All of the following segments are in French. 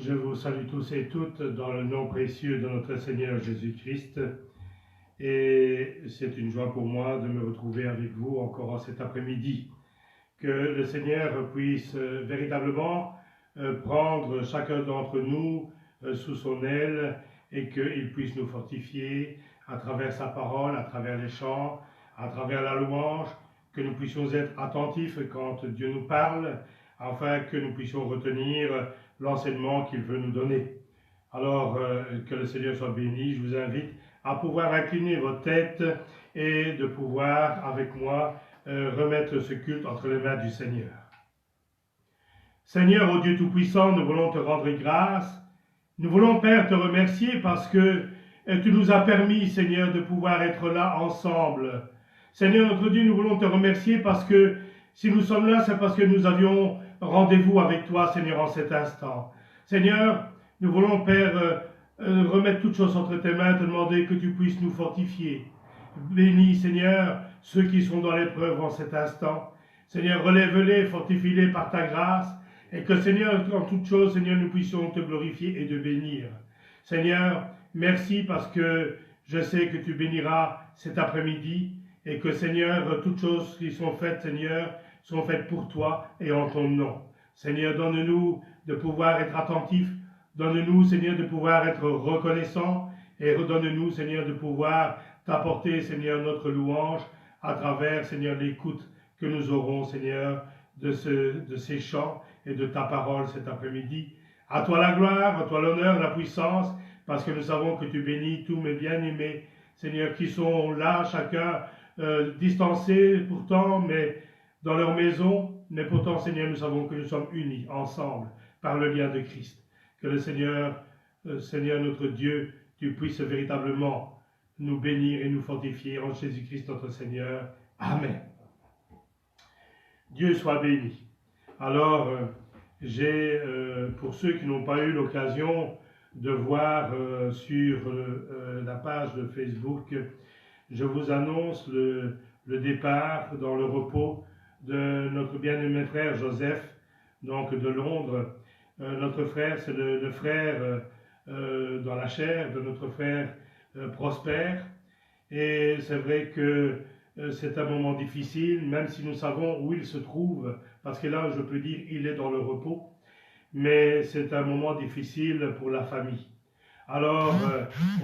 Je vous salue tous et toutes dans le nom précieux de notre Seigneur Jésus-Christ. Et c'est une joie pour moi de me retrouver avec vous encore cet après-midi. Que le Seigneur puisse véritablement prendre chacun d'entre nous sous son aile et qu'il puisse nous fortifier à travers sa parole, à travers les chants, à travers la louange, que nous puissions être attentifs quand Dieu nous parle, afin que nous puissions retenir l'enseignement qu'il veut nous donner. Alors, que le Seigneur soit béni. Je vous invite à pouvoir incliner votre tête et de pouvoir, avec moi, remettre ce culte entre les mains du Seigneur. Seigneur, ô Dieu Tout-Puissant, nous voulons te rendre grâce. Nous voulons, Père, te remercier parce que tu nous as permis, Seigneur, de pouvoir être là ensemble. Seigneur, notre Dieu, nous voulons te remercier parce que si nous sommes là, c'est parce que nous avions rendez-vous avec toi, Seigneur, en cet instant. Seigneur, nous voulons, Père, remettre toutes choses entre tes mains, te demander que tu puisses nous fortifier. Bénis, Seigneur, ceux qui sont dans l'épreuve en cet instant. Seigneur, relève-les, fortifie-les par ta grâce, et que, Seigneur, en toutes choses, Seigneur, nous puissions te glorifier et te bénir. Seigneur, merci parce que je sais que tu béniras cet après-midi, et que, Seigneur, toutes choses qui sont faites, Seigneur, sont faites pour toi et en ton nom. Seigneur, donne-nous de pouvoir être attentifs, donne-nous, Seigneur, de pouvoir être reconnaissants, et redonne-nous, Seigneur, de pouvoir t'apporter, Seigneur, notre louange à travers, Seigneur, l'écoute que nous aurons, Seigneur, de ces chants et de ta parole cet après-midi. À toi la gloire, à toi l'honneur, la puissance, parce que nous savons que tu bénis tous mes bien-aimés, Seigneur, qui sont là, chacun distancés pourtant, mais dans leur maison, mais pourtant, Seigneur, nous savons que nous sommes unis ensemble par le lien de Christ. Que le Seigneur, Seigneur notre Dieu, tu puisses véritablement nous bénir et nous fortifier en Jésus-Christ notre Seigneur. Amen. Dieu soit béni. Alors, j'ai, pour ceux qui n'ont pas eu l'occasion de voir sur la page de Facebook, je vous annonce le départ dans le repos de notre bien-aimé frère Joseph, donc de Londres. Notre frère, c'est le frère dans la chair de notre frère Prosper. Et c'est vrai que c'est un moment difficile, même si nous savons où il se trouve, parce que là, je peux dire, il est dans le repos, mais c'est un moment difficile pour la famille. Alors,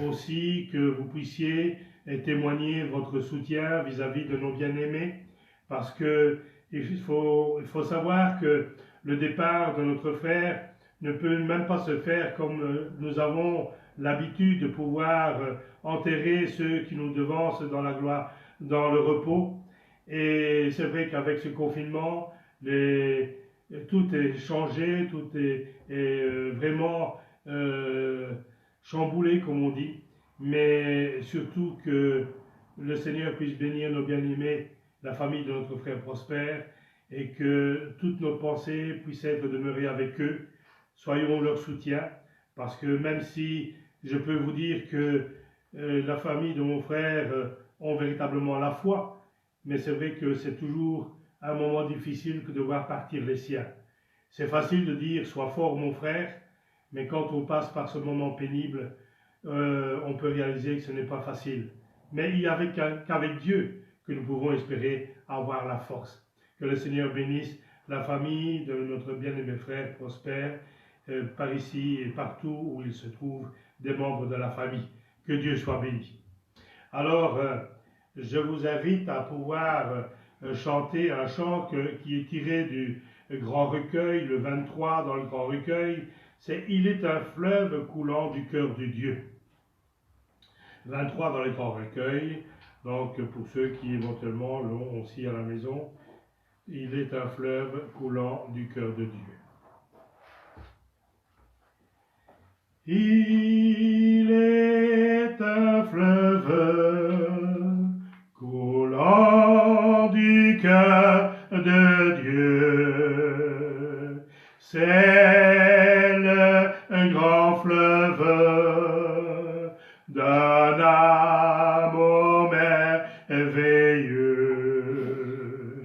aussi que vous puissiez témoigner votre soutien vis-à-vis de nos bien-aimés, parce que il faut savoir que le départ de notre frère ne peut même pas se faire comme nous avons l'habitude de pouvoir enterrer ceux qui nous devancent dans la gloire, dans le repos. Et c'est vrai qu'avec ce confinement, tout est changé, tout est vraiment chamboulé, comme on dit. Mais surtout que le Seigneur puisse bénir nos bien-aimés, la famille de notre frère Prosper, et que toutes nos pensées puissent être demeurées avec eux. Soyons leur soutien, parce que même si je peux vous dire que la famille de mon frère ont véritablement la foi, mais c'est vrai que c'est toujours un moment difficile que de voir partir les siens. C'est facile de dire « sois fort mon frère », mais quand on passe par ce moment pénible, on peut réaliser que ce n'est pas facile. Mais il n'y a qu'avec Dieu que nous pouvons espérer avoir la force. Que le Seigneur bénisse la famille de notre bien-aimé frère Prosper, par ici et partout où il se trouve, des membres de la famille. Que Dieu soit béni. Alors, je vous invite à pouvoir chanter un chant qui est tiré du Grand Recueil, le 23 dans le Grand Recueil. C'est « Il est un fleuve coulant du cœur de Dieu ». 23 dans le Grand Recueil, donc pour ceux qui éventuellement l'ont aussi à la maison. « Il est un fleuve coulant du cœur de Dieu ». Il est un fleuve coulant du cœur de Dieu. C'est un grand fleuve d'un amour merveilleux.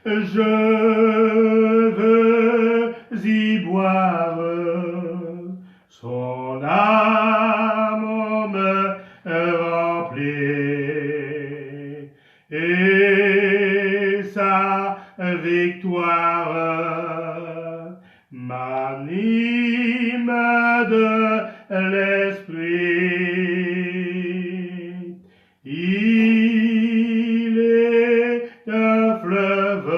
Je veux y boire son amour me remplit, et sa victoire m'anime de l'esprit. Il est un fleuve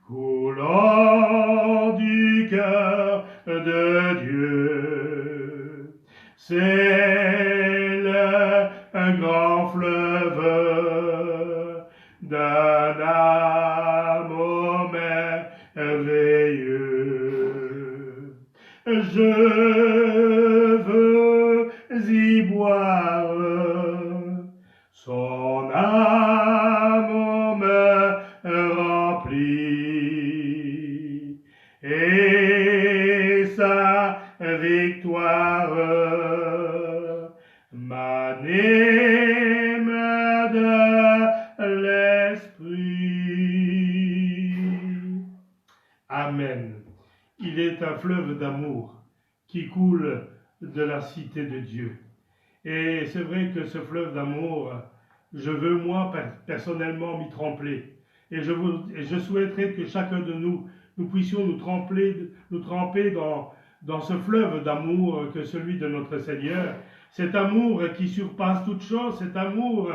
coulant du cœur de Dieu. C'est un grand fleuve d'un amour merveilleux. Je veux y boire, son amour me remplit, et sa victoire m'anime de l'esprit. Amen. Il est un fleuve d'amour qui coule de la cité de Dieu. Et c'est vrai que ce fleuve d'amour, je veux moi personnellement m'y tremper. Et je souhaiterais que chacun de nous puissions nous tremper dans ce fleuve d'amour que celui de notre Seigneur. Cet amour qui surpasse toute chose, cet amour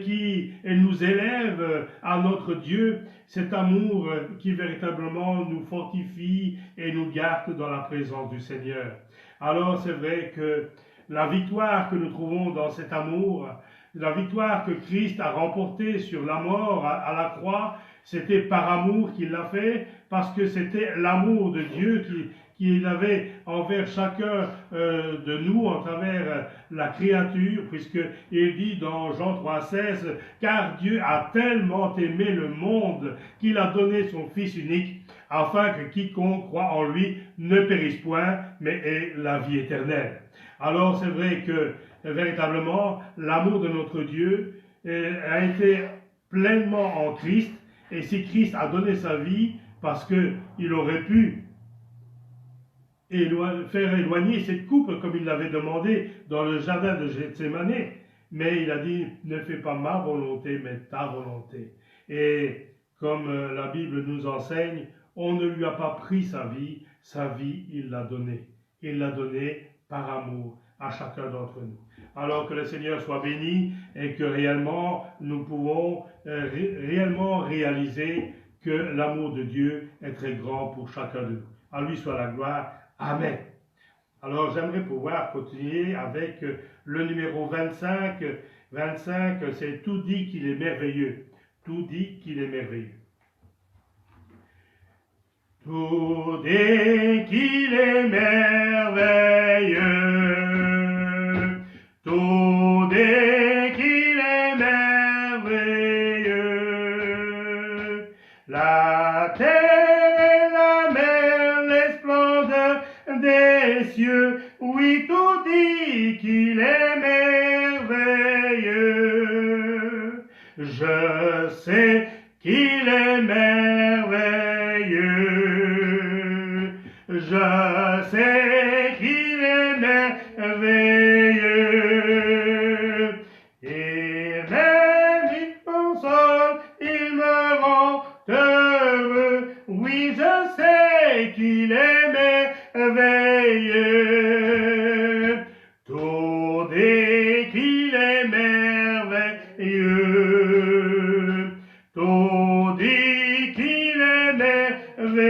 qui nous élève à notre Dieu, cet amour qui véritablement nous fortifie et nous garde dans la présence du Seigneur. Alors c'est vrai que la victoire que nous trouvons dans cet amour, la victoire que Christ a remportée sur la mort à la croix, c'était par amour qu'il l'a fait, parce que c'était l'amour de Dieu qu'il avait envers chacun de nous, en travers la créature, puisqu'il dit dans Jean 3,16, « Car Dieu a tellement aimé le monde qu'il a donné son Fils unique, afin que quiconque croit en lui ne périsse point, mais ait la vie éternelle. » Alors c'est vrai que véritablement l'amour de notre Dieu a été pleinement en Christ, et si Christ a donné sa vie, parce qu'il aurait pu faire éloigner cette coupe comme il l'avait demandé dans le jardin de Gethsémane, mais il a dit « Ne fais pas ma volonté, mais ta volonté ». Et comme la Bible nous enseigne, on ne lui a pas pris sa vie il l'a donnée. Il l'a donnée par amour à chacun d'entre nous. Alors que le Seigneur soit béni et que réellement nous pouvons réellement réaliser que l'amour de Dieu est très grand pour chacun de nous. À lui soit la gloire. Amen. Alors j'aimerais pouvoir continuer avec le numéro 25. 25, c'est « Tout dit qu'il est merveilleux ». Tout dit qu'il est merveilleux. Tout dit qu'il est merveilleux. Tout dit qu'il est merveilleux. La terre et la mer, les splendeurs des cieux, oui, tout dit qu'il est merveilleux. Je sais qu'il est merveilleux. Je sais qu'il est merveilleux. Et même il console, il me rend heureux. Oui, je sais qu'il est merveilleux. Tout dit qu'il est merveilleux. Tout dit qu'il est merveilleux.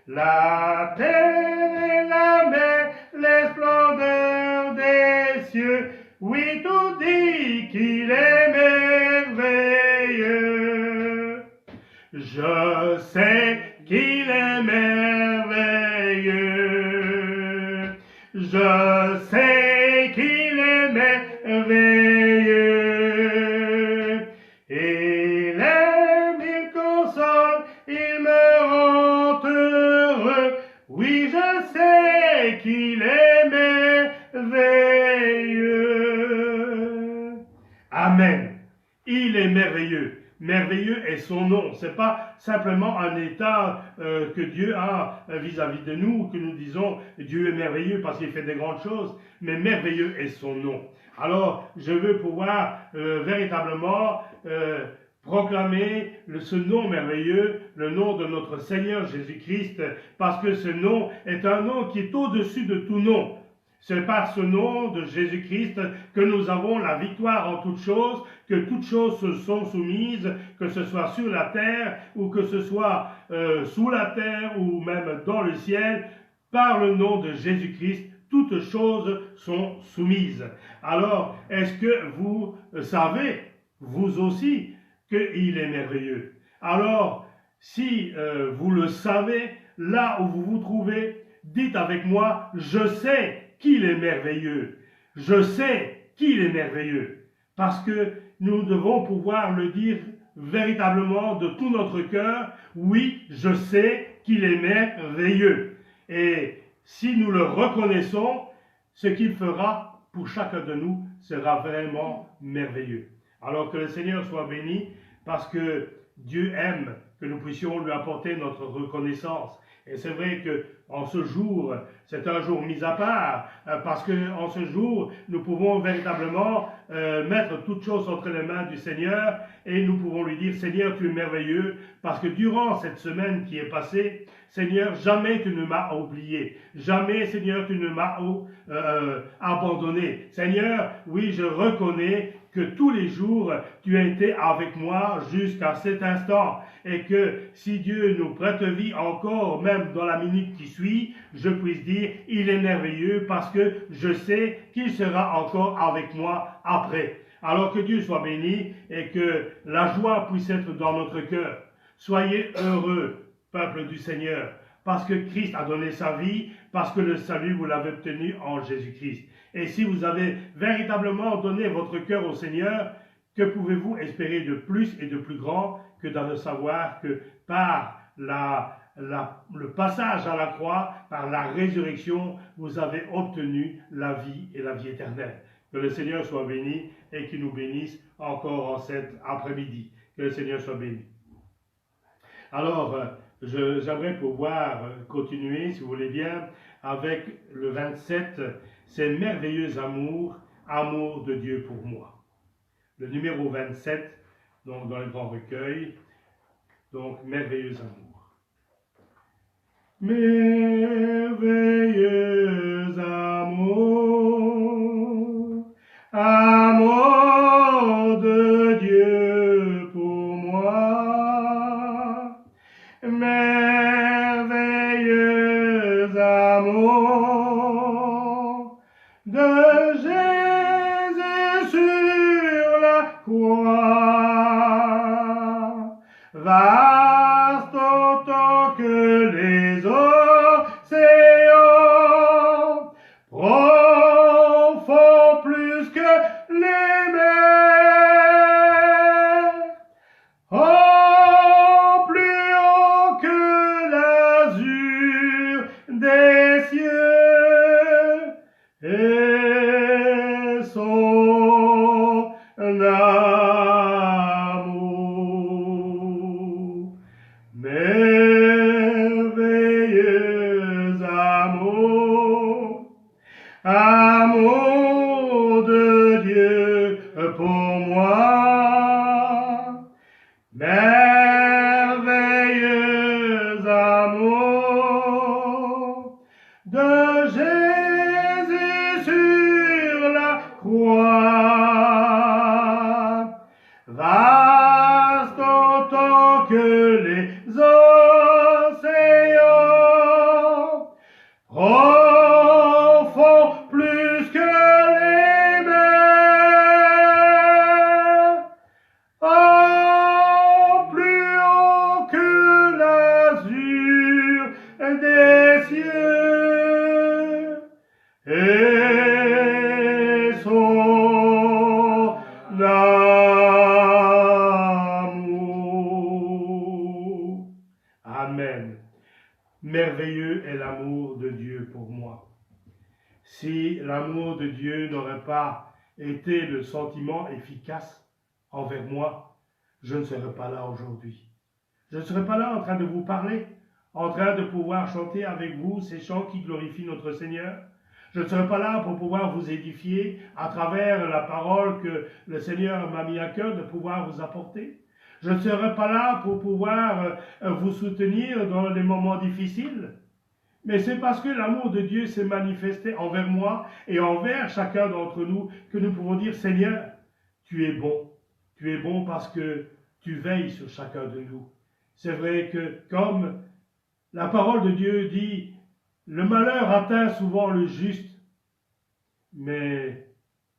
La terre et la mer, les splendeurs des cieux, oui, tout dit qu'il est merveilleux. Je sais qu'il est merveilleux. Je sais qu'il est merveilleux. Il aime, il console, il me rend heureux. Oui, je sais qu'il est merveilleux. nom. Ce n'est pas simplement un état que Dieu a vis-à-vis de nous, que nous disons Dieu est merveilleux parce qu'il fait des grandes choses, mais merveilleux est son nom. Alors, je veux pouvoir véritablement proclamer ce nom merveilleux, le nom de notre Seigneur Jésus-Christ, parce que ce nom est un nom qui est au-dessus de tout nom. C'est par ce nom de Jésus-Christ que nous avons la victoire en toutes choses, que toutes choses se sont soumises, que ce soit sur la terre ou que ce soit sous la terre ou même dans le ciel. Par le nom de Jésus-Christ, toutes choses sont soumises. Alors, est-ce que vous savez, vous aussi, qu'il est merveilleux? Alors, si vous le savez, là où vous vous trouvez, dites avec moi, je sais qu'il est merveilleux. Je sais qu'il est merveilleux. Parce que nous devons pouvoir le dire véritablement de tout notre cœur. Oui, je sais qu'il est merveilleux. Et si nous le reconnaissons, ce qu'il fera pour chacun de nous sera vraiment merveilleux. Alors que le Seigneur soit béni, parce que Dieu aime que nous puissions lui apporter notre reconnaissance. Et c'est vrai que en ce jour, c'est un jour mis à part, parce que en ce jour, nous pouvons véritablement mettre toutes choses entre les mains du Seigneur et nous pouvons lui dire, Seigneur, tu es merveilleux, parce que durant cette semaine qui est passée, Seigneur, jamais tu ne m'as oublié, jamais, Seigneur, tu ne m'as abandonné. Seigneur, oui, je reconnais que tous les jours, tu as été avec moi jusqu'à cet instant. Et que si Dieu nous prête vie encore, même dans la minute qui suit, je puisse dire, il est merveilleux parce que je sais qu'il sera encore avec moi après. Alors que Dieu soit béni et que la joie puisse être dans notre cœur. Soyez heureux, peuple du Seigneur, parce que Christ a donné sa vie, parce que le salut, vous l'avez obtenu en Jésus-Christ. Et si vous avez véritablement donné votre cœur au Seigneur, que pouvez-vous espérer de plus et de plus grand que de savoir que par le passage à la croix, par la résurrection, vous avez obtenu la vie et la vie éternelle. Que le Seigneur soit béni et qu'il nous bénisse encore en cet après-midi. Que le Seigneur soit béni. Alors, j'aimerais pouvoir continuer, si vous voulez bien, avec le 27, c'est merveilleux amour, amour de Dieu pour moi. Le numéro 27, donc dans le grand recueil, donc merveilleux amour. Merveilleux amour, amour de Dieu pour moi. Merveilleux amour de Jésus sur la croix, vaste autant que les océans, profond plus que les mers, oh, plus haut que l'azur des cieux, et son amour. Merveilleux amour, amour de Dieu pour moi. Merveilleux amour de Jésus sur la croix, vaste autant que les océans, profond plus que les mers, oh, plus haut que l'azur des cieux, et son amour. Amen. Merveilleux est l'amour de Dieu pour moi. Si l'amour de Dieu n'aurait pas été le sentiment efficace envers moi, je ne serais pas là aujourd'hui. Je ne serai pas là en train de vous parler, en train de pouvoir chanter avec vous ces chants qui glorifient notre Seigneur. Je ne serai pas là pour pouvoir vous édifier à travers la parole que le Seigneur m'a mis à cœur de pouvoir vous apporter. Je ne serai pas là pour pouvoir vous soutenir dans les moments difficiles. Mais c'est parce que l'amour de Dieu s'est manifesté envers moi et envers chacun d'entre nous que nous pouvons dire, Seigneur, tu es bon. Tu es bon parce que tu veilles sur chacun de nous. C'est vrai que comme la parole de Dieu dit, le malheur atteint souvent le juste, mais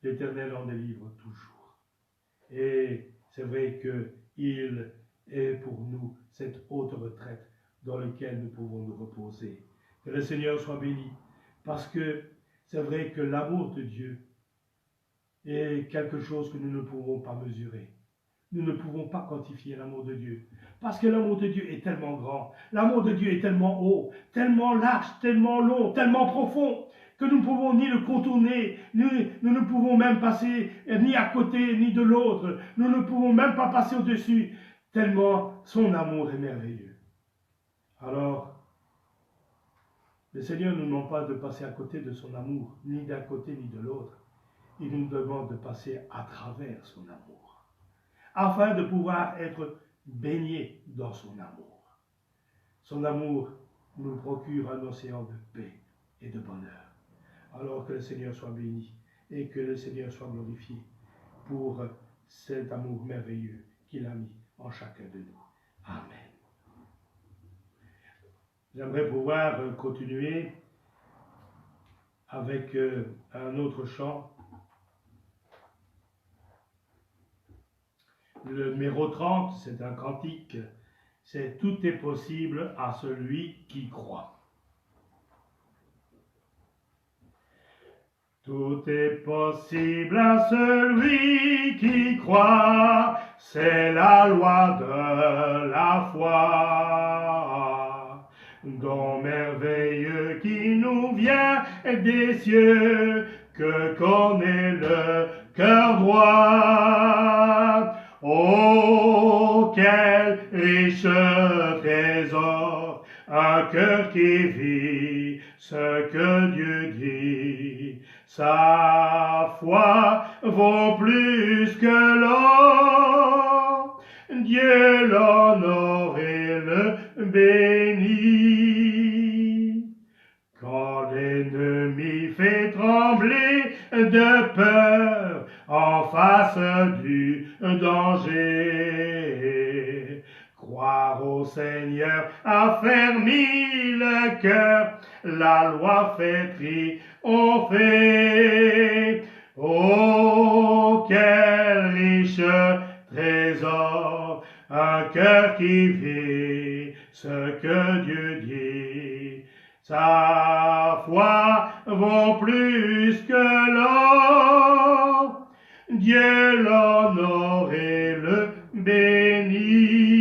l'Éternel en délivre toujours. Et c'est vrai qu'il est pour nous cette haute retraite dans laquelle nous pouvons nous reposer. Que le Seigneur soit béni, parce que c'est vrai que l'amour de Dieu est quelque chose que nous ne pouvons pas mesurer. Nous ne pouvons pas quantifier l'amour de Dieu, parce que l'amour de Dieu est tellement grand, l'amour de Dieu est tellement haut, tellement large, tellement long, tellement profond, que nous ne pouvons ni le contourner, nous ne pouvons même passer ni à côté ni de l'autre, nous ne pouvons même pas passer au-dessus, tellement son amour est merveilleux. Alors, le Seigneur ne nous demande pas de passer à côté de son amour, ni d'un côté ni de l'autre. Il nous demande de passer à travers son amour, afin de pouvoir être baignés dans son amour. Son amour nous procure un océan de paix et de bonheur. Alors que le Seigneur soit béni et que le Seigneur soit glorifié pour cet amour merveilleux qu'il a mis en chacun de nous. Amen. J'aimerais pouvoir continuer avec un autre chant. Le numéro 30, c'est un cantique. C'est « Tout est possible à celui qui croit ». Tout est possible à celui qui croit, c'est la loi de la foi. Don merveilleux qui nous vient des cieux, que connaît le cœur droit. Oh, quel riche trésor, un cœur qui vit ce que Dieu dit. Sa foi vaut plus que l'or, Dieu l'honore et le bénit. Quand l'ennemi fait trembler de peur en face du danger, croire au Seigneur affermit le cœur, la loi fait triompher. Oh, quel riche trésor, un cœur qui vit ce que Dieu dit. Sa foi vaut plus que l'or, Dieu l'honore et le bénit.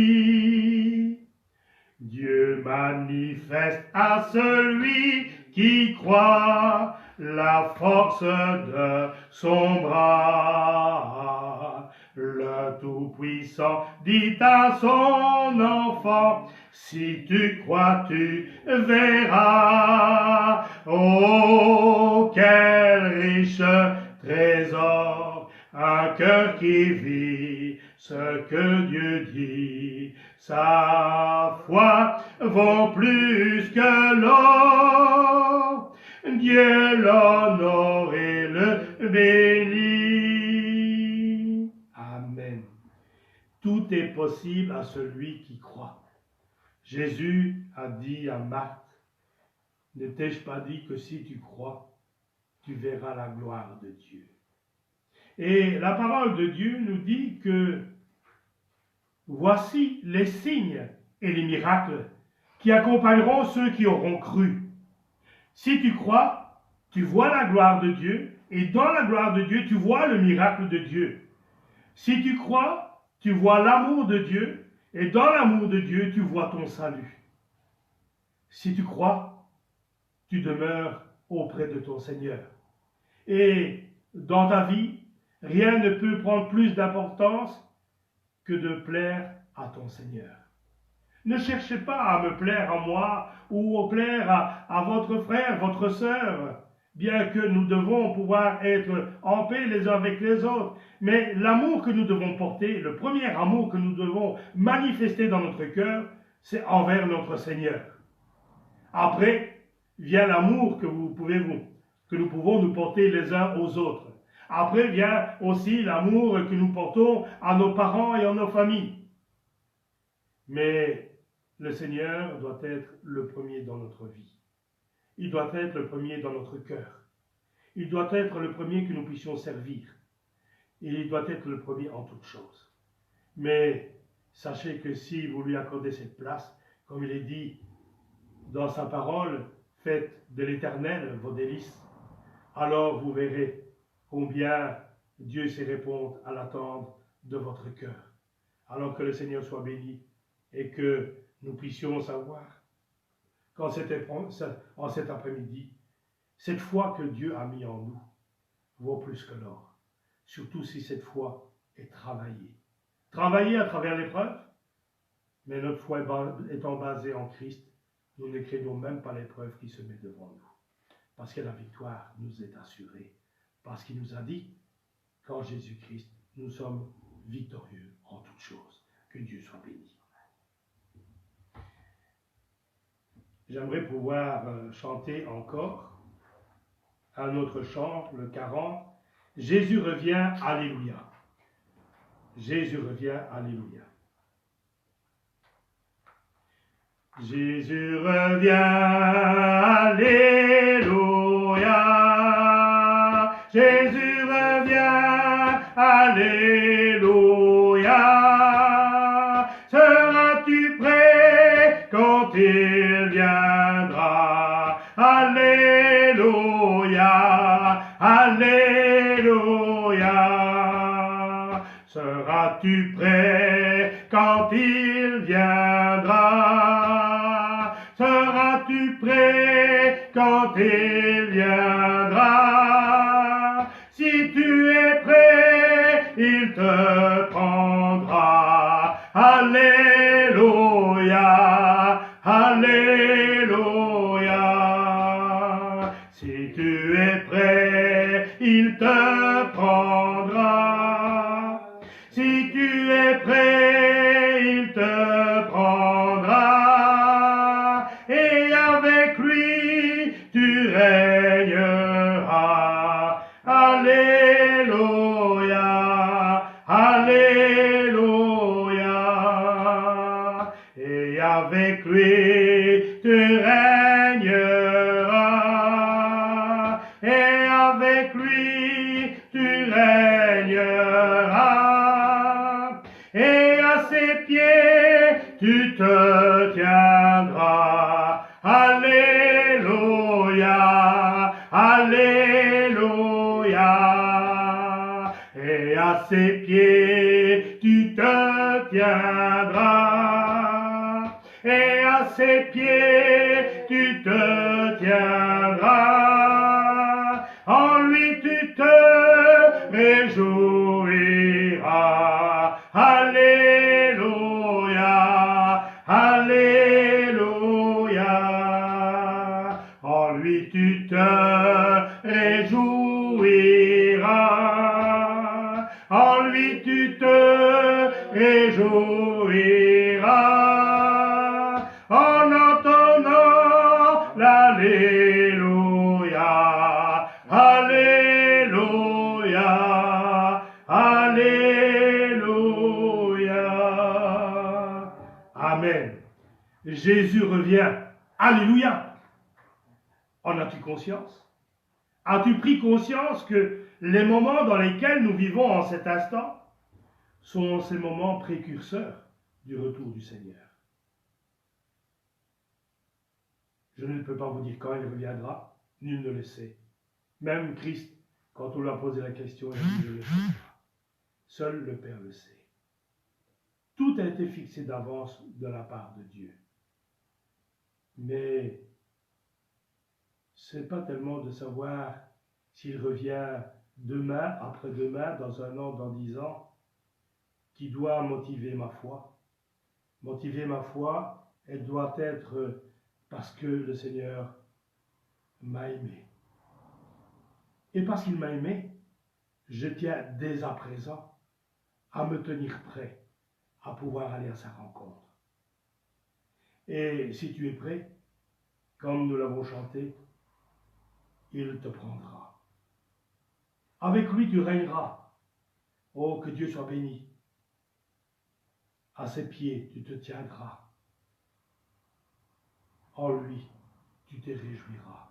Dieu manifeste à celui qui croit la force de son bras. Le Tout-Puissant dit à son enfant, si tu crois, tu verras. Oh, quel riche trésor, un cœur qui vit ce que Dieu dit. Sa foi vaut plus que l'or, Dieu l'honore et le bénit. Amen. Tout est possible à celui qui croit. Jésus a dit à Marthe, ne t'ai-je pas dit que si tu crois, tu verras la gloire de Dieu. Et la parole de Dieu nous dit que voici les signes et les miracles qui accompagneront ceux qui auront cru. Si tu crois, tu vois la gloire de Dieu, et dans la gloire de Dieu, tu vois le miracle de Dieu. Si tu crois, tu vois l'amour de Dieu, et dans l'amour de Dieu, tu vois ton salut. Si tu crois, tu demeures auprès de ton Seigneur. Et dans ta vie, rien ne peut prendre plus d'importance que de plaire à ton Seigneur. Ne cherchez pas à me plaire à moi ou à plaire à votre frère, votre sœur, bien que nous devons pouvoir être en paix les uns avec les autres. Mais l'amour que nous devons porter, le premier amour que nous devons manifester dans notre cœur, c'est envers notre Seigneur. Après, vient l'amour que nous pouvons nous porter les uns aux autres. Après vient aussi l'amour que nous portons à nos parents et à nos familles. Mais le Seigneur doit être le premier dans notre vie. Il doit être le premier dans notre cœur. Il doit être le premier que nous puissions servir. Et il doit être le premier en toutes choses. Mais sachez que si vous lui accordez cette place, comme il est dit dans sa parole, faites de l'Éternel vos délices, alors vous verrez combien Dieu sait répondre à l'attente de votre cœur. Alors que le Seigneur soit béni et que nous puissions savoir qu'en cet après-midi, cette foi que Dieu a mis en nous vaut plus que l'or. Surtout si cette foi est travaillée. Travaillée à travers l'épreuve, mais notre foi étant basée en Christ, nous ne craignons même pas l'épreuve qui se met devant nous. Parce que la victoire nous est assurée. Parce qu'il nous a dit qu'en Jésus-Christ, nous sommes victorieux en toutes choses. Que Dieu soit béni. J'aimerais pouvoir chanter encore un autre chant, le 40. Jésus revient, alléluia. Jésus revient, alléluia. Jésus revient, alléluia. Jésus revient, alléluia. Seras-tu prêt quand il viendra? Alléluia, alléluia. Seras-tu prêt quand il viendra? Seras-tu prêt quand il viendra? Si tu es prêt, il te prendra. Alléluia, alléluia. Si tu es prêt, il te prendra. Si tu es prêt, il te prendra. Et avec lui, tu régneras. Alléluia, alléluia. Et avec lui, tu régneras. Et avec lui, tu régneras. Et à ses pieds, tu te tiendras. Alléluia, alléluia. Et à ses pieds, tu te tiendras. Et à ses pieds, tu te tiendras. En lui, tu te réjouiras. Alléluia, alléluia. En lui, tu te réjouiras. En lui, tu te réjouiras. En entendant l'alléluia, alléluia, alléluia. Amen. Jésus revient. Alléluia. En as-tu conscience? As-tu pris conscience que les moments dans lesquels nous vivons en cet instant sont ces moments précurseurs du retour du Seigneur? Je ne peux pas vous dire quand il reviendra, nul ne le sait. Même Christ, quand on lui a posé la question, il a dit, je ne le sais pas. Seul le Père le sait. Tout a été fixé d'avance de la part de Dieu. Mais ce n'est pas tellement de savoir s'il revient demain, après-demain, dans un an, dans 10 ans, qui doit motiver ma foi. Motiver ma foi, elle doit être parce que le Seigneur m'a aimé. Et parce qu'il m'a aimé, je tiens dès à présent à me tenir prêt à pouvoir aller à sa rencontre. Et si tu es prêt, comme nous l'avons chanté, il te prendra. Avec lui, tu régneras. Oh, que Dieu soit béni. À ses pieds, tu te tiendras. En lui, tu te réjouiras.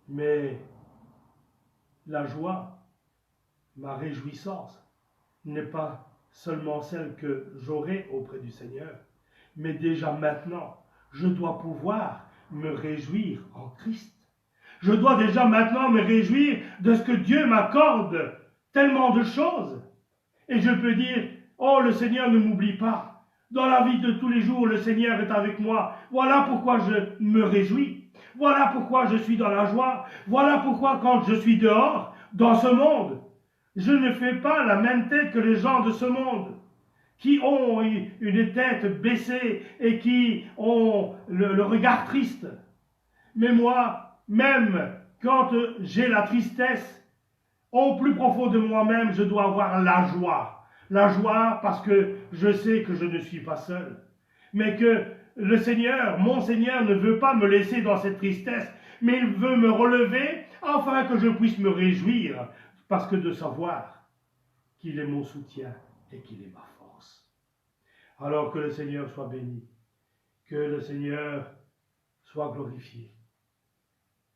Mais la joie, ma réjouissance, n'est pas seulement celle que j'aurai auprès du Seigneur, mais déjà maintenant, je dois pouvoir me réjouir en Christ. Je dois déjà maintenant me réjouir de ce que Dieu m'accorde, tellement de choses. Et je peux dire, oh, le Seigneur ne m'oublie pas. Dans la vie de tous les jours, le Seigneur est avec moi. Voilà pourquoi je me réjouis. Voilà pourquoi je suis dans la joie. Voilà pourquoi quand je suis dehors, dans ce monde, je ne fais pas la même tête que les gens de ce monde, qui ont une tête baissée et qui ont le regard triste. Mais moi, même quand j'ai la tristesse, au plus profond de moi-même, je dois avoir la joie. La joie parce que je sais que je ne suis pas seul. Mais que le Seigneur, mon Seigneur, ne veut pas me laisser dans cette tristesse, mais il veut me relever afin que je puisse me réjouir, parce que de savoir qu'il est mon soutien et qu'il est ma force. Alors que le Seigneur soit béni, que le Seigneur soit glorifié,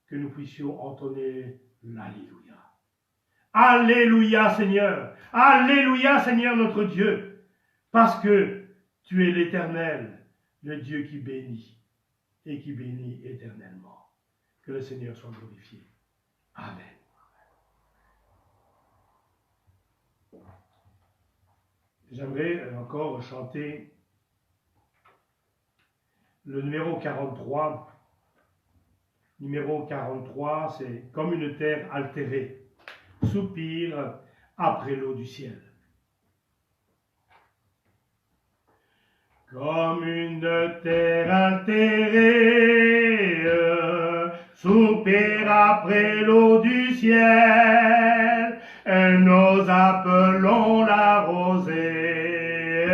que nous puissions entonner l'Alléluia. Alléluia Seigneur, Alléluia Seigneur notre Dieu, parce que tu es l'Éternel, le Dieu qui bénit et qui bénit éternellement. Que le Seigneur soit glorifié. Amen. J'aimerais encore chanter le numéro 43. Numéro 43, c'est comme une terre altérée. Soupir après l'eau du ciel. Comme une terre altérée, soupir après l'eau du ciel, nous appelons la rosée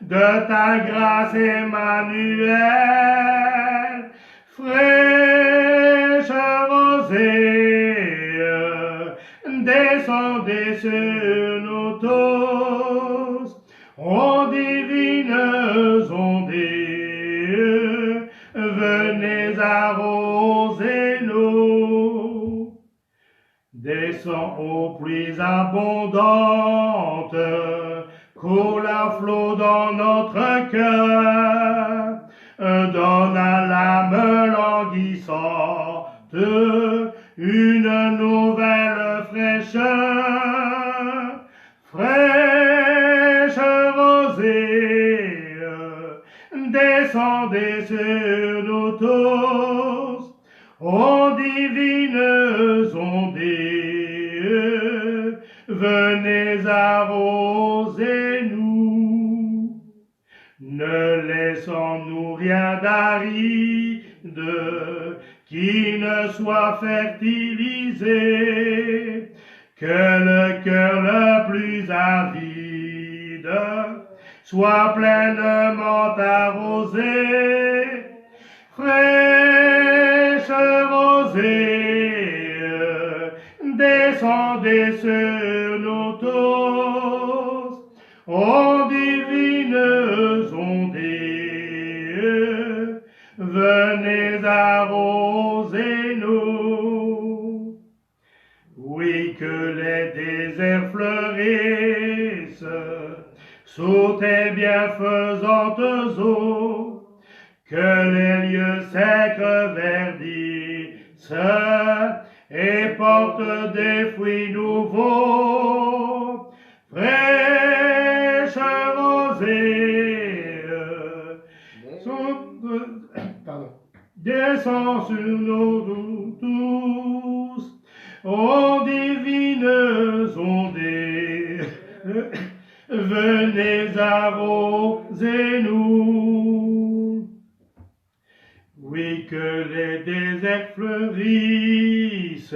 de ta grâce Emmanuel, fraîche rosée, descendez sur nous tous, ô divines ondées, venez arroser-nous. Descends aux pluies abondantes, coule à flot dans notre cœur, donne à l'âme languissante une nouvelle fraîcheur, fraîche rosée, descendez sur nous tous, ô divines ondées, venez arroser-nous. Ne laissons-nous rien d'aride qui ne soit fertilisé, que le cœur le plus avide soit pleinement arrosé, fraîche rosée, descendez sur nous tous, ô divines ondées, venez arroser-nous. Oui, que les déserts fleurissent sous tes bienfaisantes eaux, que les lieux secs verdissent et portent des fruits nouveaux, fraîche rosée, descends sur nous tous, ô divines ondées, venez arroser-nous. Oui, que les déserts fleurissent,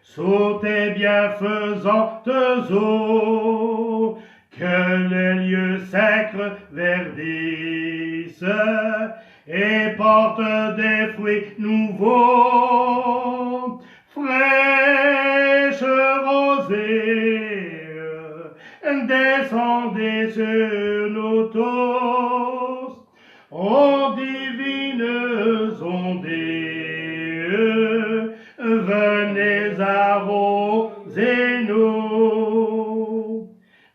sous tes bienfaisantes eaux, que les lieux sacres verdissent et portent des fruits nouveaux, fraîches rosées, descendez sur nous tous, ô divines ondées, venez arroser-nous.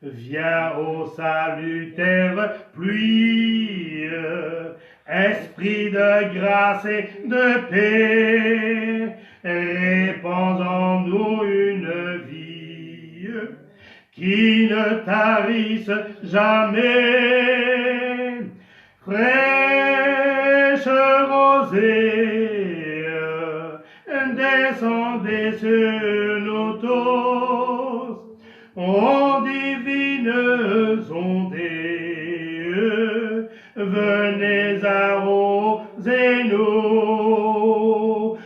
Viens ô salutaire pluie, esprit de grâce et de paix, répands en nous une vie qui ne tarisse jamais. Fraîche rosée, descendez sur nous tous, ô divines ondées, venez arroser-nous.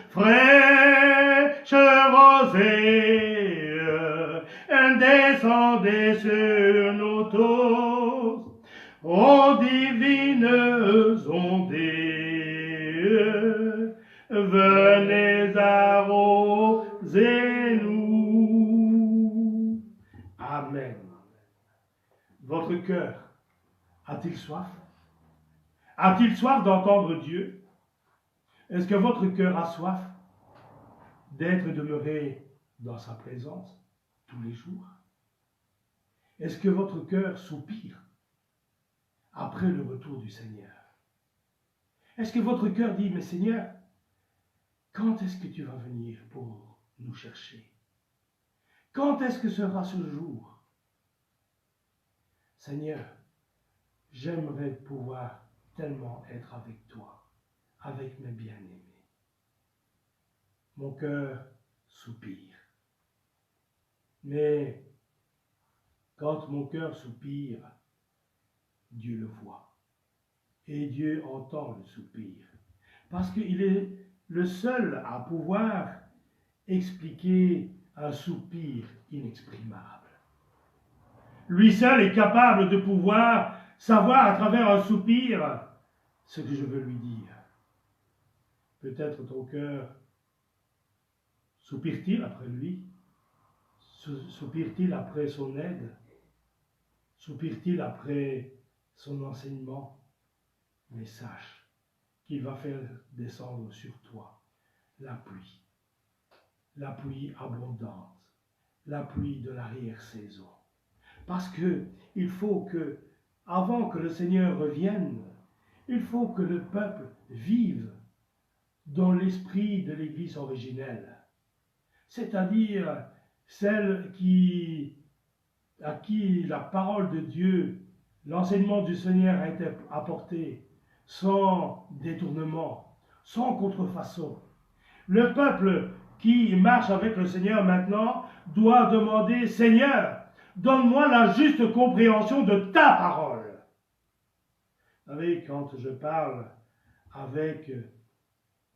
Fraîche rosée, descendez sur nous tous, ô divines ondées, venez arroser-nous. Amen. Votre cœur a-t-il soif? A-t-il soif d'entendre Dieu? Est-ce que votre cœur a soif d'être demeuré dans sa présence tous les jours? Est-ce que votre cœur soupire après le retour du Seigneur? Est-ce que votre cœur dit, mais Seigneur, quand est-ce que tu vas venir pour nous chercher? Quand est-ce que sera ce jour? Seigneur, j'aimerais pouvoir tellement être avec toi, avec mes bien-aimés. Mon cœur soupire. Mais quand mon cœur soupire, Dieu le voit. Et Dieu entend le soupir. Parce qu'il est le seul à pouvoir expliquer un soupir inexprimable. Lui seul est capable de pouvoir savoir à travers un soupir ce que je veux lui dire. Peut-être ton cœur soupire-t-il après lui? Soupire-t-il après son aide? Soupire-t-il après son enseignement? Mais sache qu'il va faire descendre sur toi la pluie abondante, la pluie de l'arrière-saison. Parce que il faut que, avant que le Seigneur revienne, il faut que le peuple vive dans l'esprit de l'Église originelle, c'est-à-dire celle à qui la parole de Dieu, l'enseignement du Seigneur a été apporté sans détournement, sans contrefaçon. Le peuple qui marche avec le Seigneur maintenant doit demander, Seigneur, donne-moi la juste compréhension de ta parole. Vous savez, quand je parle avec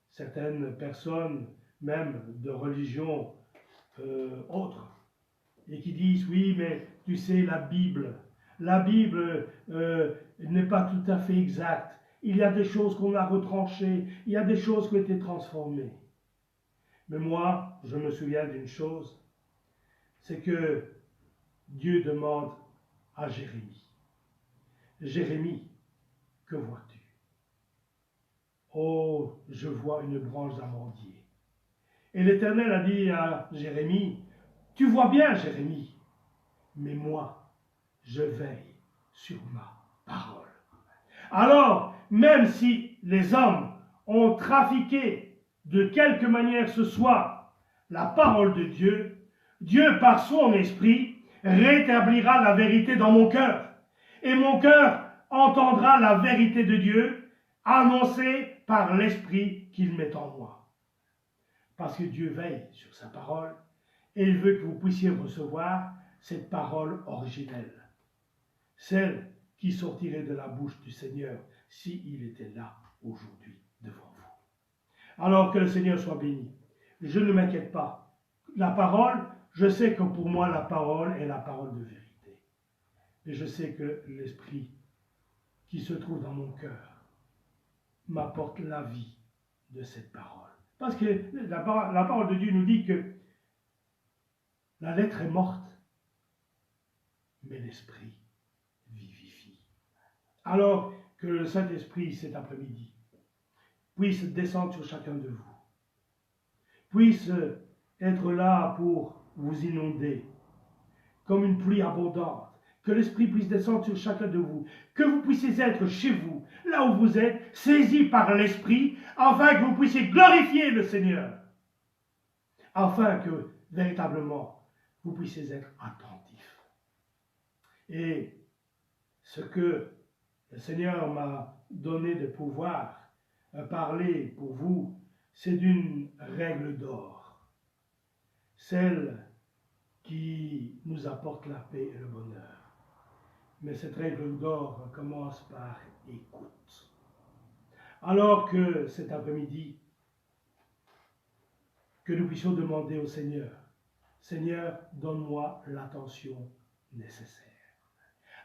certaines personnes, même de religion autre, et qui disent, oui, mais tu sais, la Bible n'est pas tout à fait exacte. Il y a des choses qu'on a retranchées, il y a des choses qui ont été transformées. Mais moi, je me souviens d'une chose, c'est que Dieu demande à Jérémie, Jérémie, que vois-tu? Oh, je vois une branche d'amandier. Et l'Éternel a dit à Jérémie, tu vois bien, Jérémie, mais moi, je veille sur ma parole. Alors, même si les hommes ont trafiqué de quelque manière ce soit la parole de Dieu, Dieu, par son esprit, rétablira la vérité dans mon cœur. Et mon cœur entendra la vérité de Dieu annoncée par l'esprit qu'il met en moi. Parce que Dieu veille sur sa parole et il veut que vous puissiez recevoir cette parole originelle. Celle qui sortirait de la bouche du Seigneur s'il était là aujourd'hui devant vous. Alors que le Seigneur soit béni. Je ne m'inquiète pas. La parole, je sais que pour moi, la parole est la parole de vérité. Et je sais que l'Esprit qui se trouve dans mon cœur m'apporte la vie de cette parole. Parce que la parole de Dieu nous dit que la lettre est morte, mais l'Esprit vivifie. Alors que le Saint-Esprit, cet après-midi, puisse descendre sur chacun de vous, puisse être là pour vous inonder comme une pluie abondante, que l'Esprit puisse descendre sur chacun de vous, que vous puissiez être chez vous, là où vous êtes, saisis par l'Esprit, afin que vous puissiez glorifier le Seigneur, afin que véritablement vous puissiez être attentifs. Et ce que le Seigneur m'a donné de pouvoir parler pour vous, c'est d'une règle d'or, celle qui nous apporte la paix et le bonheur. Mais cette règle d'or commence par écoute. Alors que cet après-midi, que nous puissions demander au Seigneur, Seigneur, donne-moi l'attention nécessaire,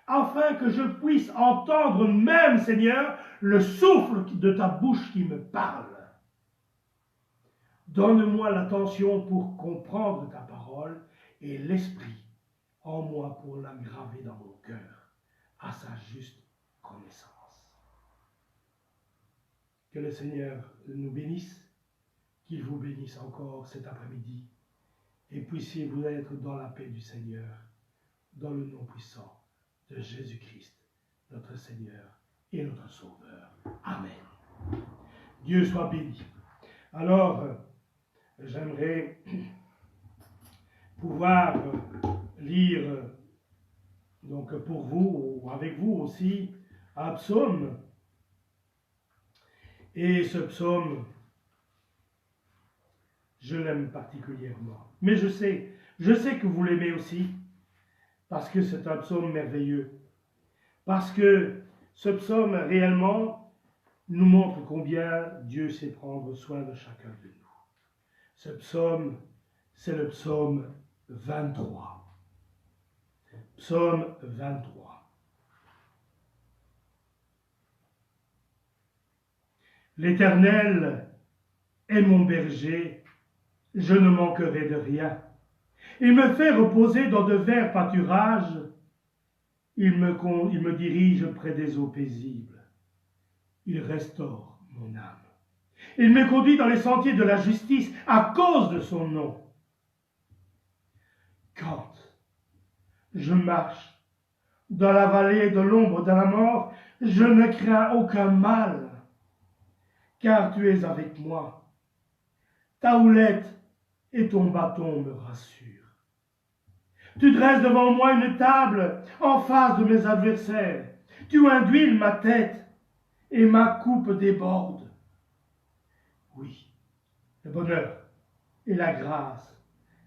afin que je puisse entendre même, Seigneur, le souffle de ta bouche qui me parle. Donne-moi l'attention pour comprendre ta parole et l'Esprit en moi pour la graver dans mon cœur à sa juste connaissance. Que le Seigneur nous bénisse, qu'il vous bénisse encore cet après-midi, et puissiez-vous être dans la paix du Seigneur, dans le nom puissant de Jésus-Christ, notre Seigneur et notre Sauveur. Amen. Dieu soit béni. Alors, j'aimerais pouvoir lire, donc pour vous, ou avec vous aussi, un psaume. Et ce psaume, je l'aime particulièrement. Mais je sais que vous l'aimez aussi, parce que c'est un psaume merveilleux. Parce que ce psaume, réellement, nous montre combien Dieu sait prendre soin de chacun de nous. Ce psaume, c'est le psaume 23. Psaume 23. L'Éternel est mon berger, je ne manquerai de rien. Il me fait reposer dans de verts pâturages, il me dirige près des eaux paisibles. Il restaure mon âme. Il me conduit dans les sentiers de la justice à cause de son nom. Quand je marche dans la vallée de l'ombre de la mort, je ne crains aucun mal, car tu es avec moi. Ta houlette et ton bâton me rassurent. Tu dresses devant moi une table en face de mes adversaires. Tu induis ma tête et ma coupe déborde. Oui, le bonheur et la grâce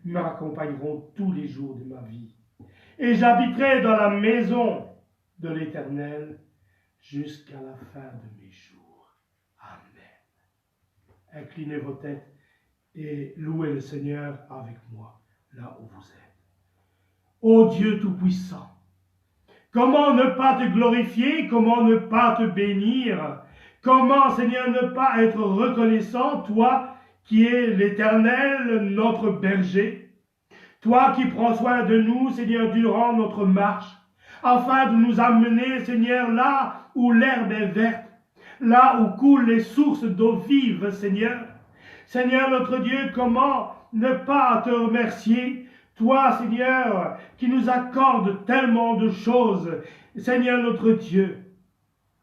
m'accompagneront tous les jours de ma vie. Et j'habiterai dans la maison de l'Éternel jusqu'à la fin de mes jours. Amen. Inclinez vos têtes et louez le Seigneur avec moi, là où vous êtes. Ô Dieu Tout-Puissant, comment ne pas te glorifier, comment ne pas te bénir, comment, Seigneur, ne pas être reconnaissant, toi qui es l'Éternel, notre berger, toi qui prends soin de nous, Seigneur, durant notre marche, afin de nous amener, Seigneur, là où l'herbe est verte, là où coulent les sources d'eau vive, Seigneur. Seigneur notre Dieu, comment ne pas te remercier, toi, Seigneur, qui nous accorde tellement de choses, Seigneur notre Dieu.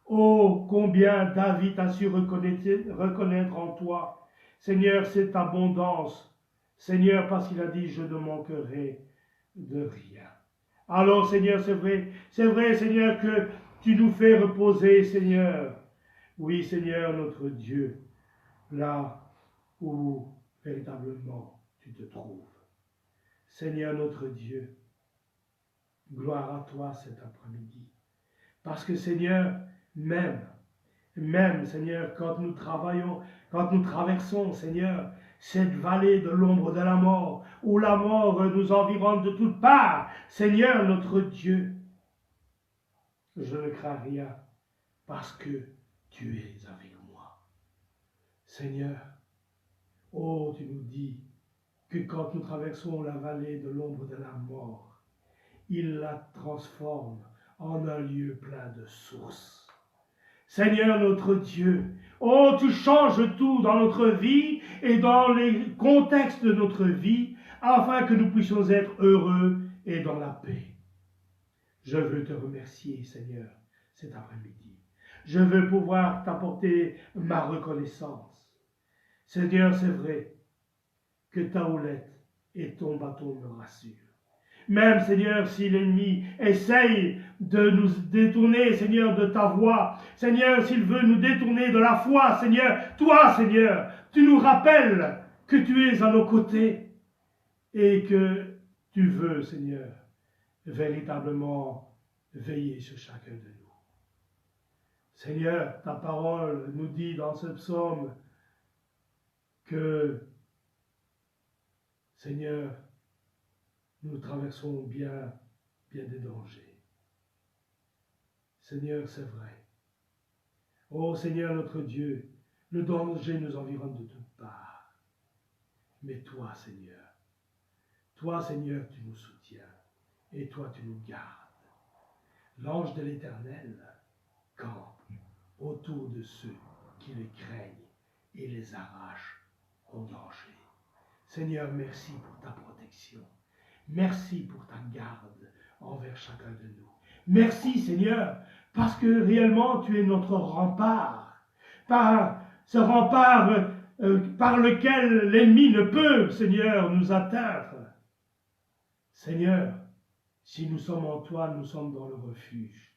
Oh, combien David a su reconnaître en toi, Seigneur, cette abondance. Seigneur, parce qu'il a dit, je ne manquerai de rien. Alors, Seigneur, c'est vrai, Seigneur, que tu nous fais reposer, Seigneur. Oui, Seigneur, notre Dieu, là où véritablement tu te trouves. Seigneur, notre Dieu, gloire à toi cet après-midi. Parce que, Seigneur, même même, Seigneur, quand nous travaillons, quand nous traversons, Seigneur, cette vallée de l'ombre de la mort, où la mort nous environne de toutes parts, Seigneur notre Dieu, je ne crains rien, parce que tu es avec moi. Seigneur, oh, tu nous dis que quand nous traversons la vallée de l'ombre de la mort, il la transforme en un lieu plein de sources. Seigneur notre Dieu, oh, tu changes tout dans notre vie et dans les contextes de notre vie, afin que nous puissions être heureux et dans la paix. Je veux te remercier, Seigneur, cet après-midi. Je veux pouvoir t'apporter ma reconnaissance. Seigneur, c'est vrai que ta houlette et ton bâton me rassurent. Même, Seigneur, si l'ennemi essaye de nous détourner, Seigneur, de ta voix, Seigneur, s'il veut nous détourner de la foi, Seigneur, toi, Seigneur, tu nous rappelles que tu es à nos côtés et que tu veux, Seigneur, véritablement veiller sur chacun de nous. Seigneur, ta parole nous dit dans ce psaume que, Seigneur, nous traversons bien des dangers. Seigneur, c'est vrai. Oh Seigneur notre Dieu, le danger nous environne de toutes parts. Mais toi, Seigneur, tu nous soutiens et toi, tu nous gardes. L'ange de l'Éternel campe autour de ceux qui les craignent et les arrache au danger. Seigneur, merci pour ta protection. Merci pour ta garde envers chacun de nous. Merci, Seigneur, parce que réellement, tu es notre rempart. Par ce rempart par lequel l'ennemi ne peut, Seigneur, nous atteindre. Seigneur, si nous sommes en toi, nous sommes dans le refuge.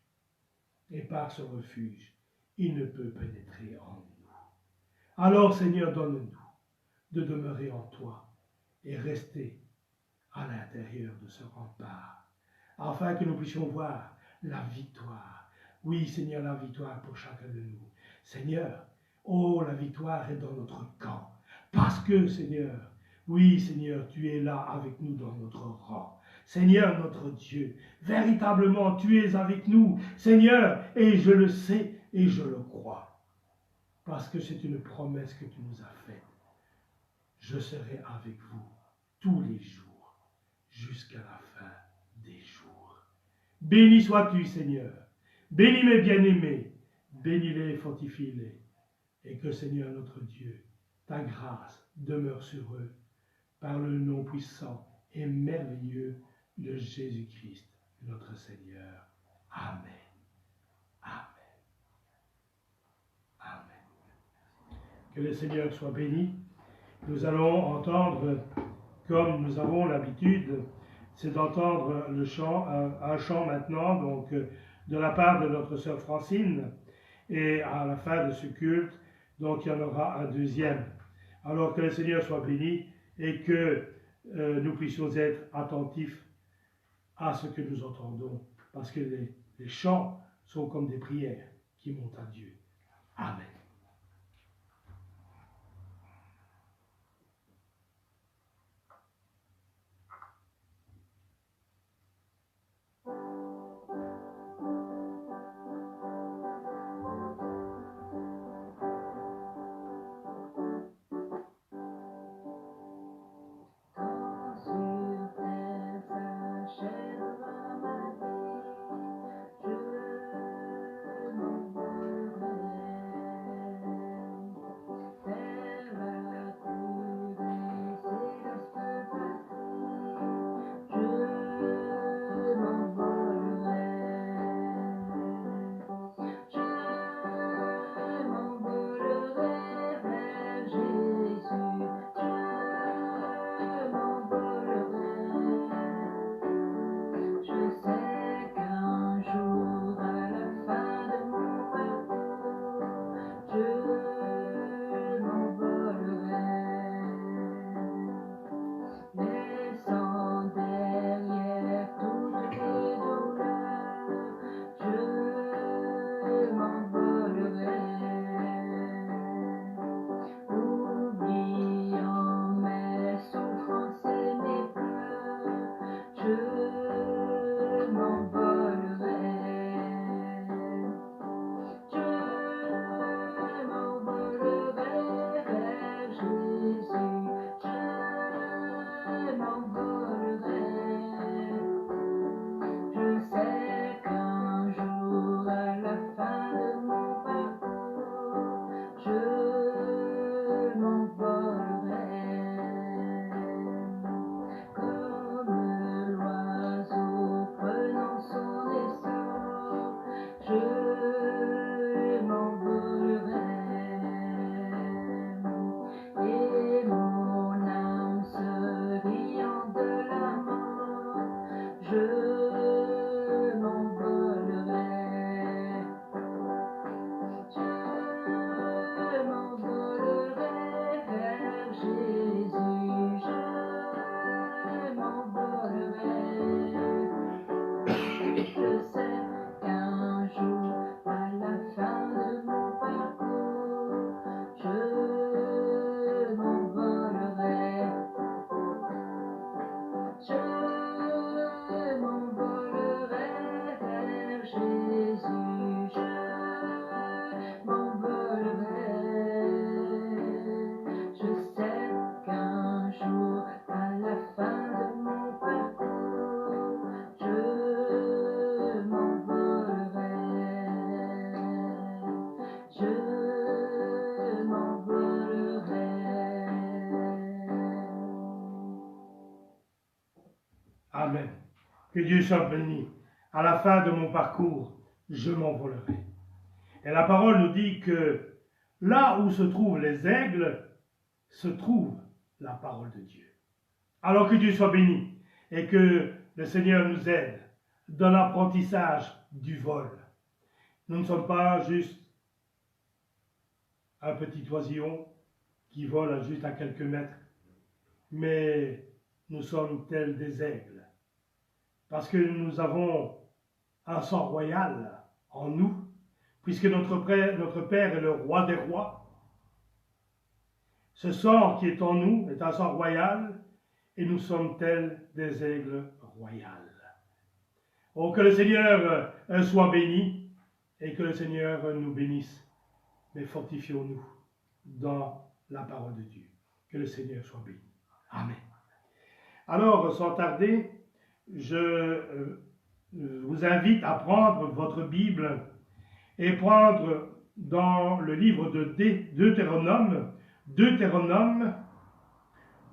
Et par ce refuge, il ne peut pénétrer en nous. Alors, Seigneur, donne-nous de demeurer en toi et rester à l'intérieur de ce rempart, afin que nous puissions voir la victoire. Oui, Seigneur, la victoire pour chacun de nous. Seigneur, oh, la victoire est dans notre camp. Parce que, Seigneur, oui, Seigneur, tu es là avec nous dans notre rang. Seigneur, notre Dieu, véritablement, tu es avec nous, Seigneur, et je le sais et je le crois. Parce que c'est une promesse que tu nous as faite. Je serai avec vous tous les jours, jusqu'à la fin des jours. Béni sois-tu, Seigneur. Bénis mes bien-aimés. Bénis-les et fortifie-les. Et que, Seigneur notre Dieu, ta grâce demeure sur eux par le nom puissant et merveilleux de Jésus-Christ, notre Seigneur. Amen. Amen. Amen. Que le Seigneur soit béni. Nous allons entendre, comme nous avons l'habitude, c'est d'entendre le chant, un chant maintenant, donc de la part de notre sœur Francine, et à la fin de ce culte, donc il y en aura un deuxième. Alors que le Seigneur soit béni et que nous puissions être attentifs à ce que nous entendons, parce que les chants sont comme des prières qui montent à Dieu. Amen. Je m'en voudrais. Amen. Que Dieu soit béni. À la fin de mon parcours, je m'envolerai. Et la parole nous dit que là où se trouvent les aigles, se trouve la parole de Dieu. Alors que Dieu soit béni et que le Seigneur nous aide dans l'apprentissage du vol. Nous ne sommes pas juste un petit oisillon qui vole juste à quelques mètres, mais nous sommes tels des aigles, parce que nous avons un sang royal en nous, puisque notre Père est le roi des rois. Ce sang qui est en nous est un sang royal, et nous sommes tels des aigles royales. Oh, que le Seigneur soit béni, et que le Seigneur nous bénisse. Mais fortifions-nous dans la parole de Dieu. Que le Seigneur soit béni. Amen. Alors, sans tarder, je vous invite à prendre votre Bible et prendre dans le livre de Deutéronome,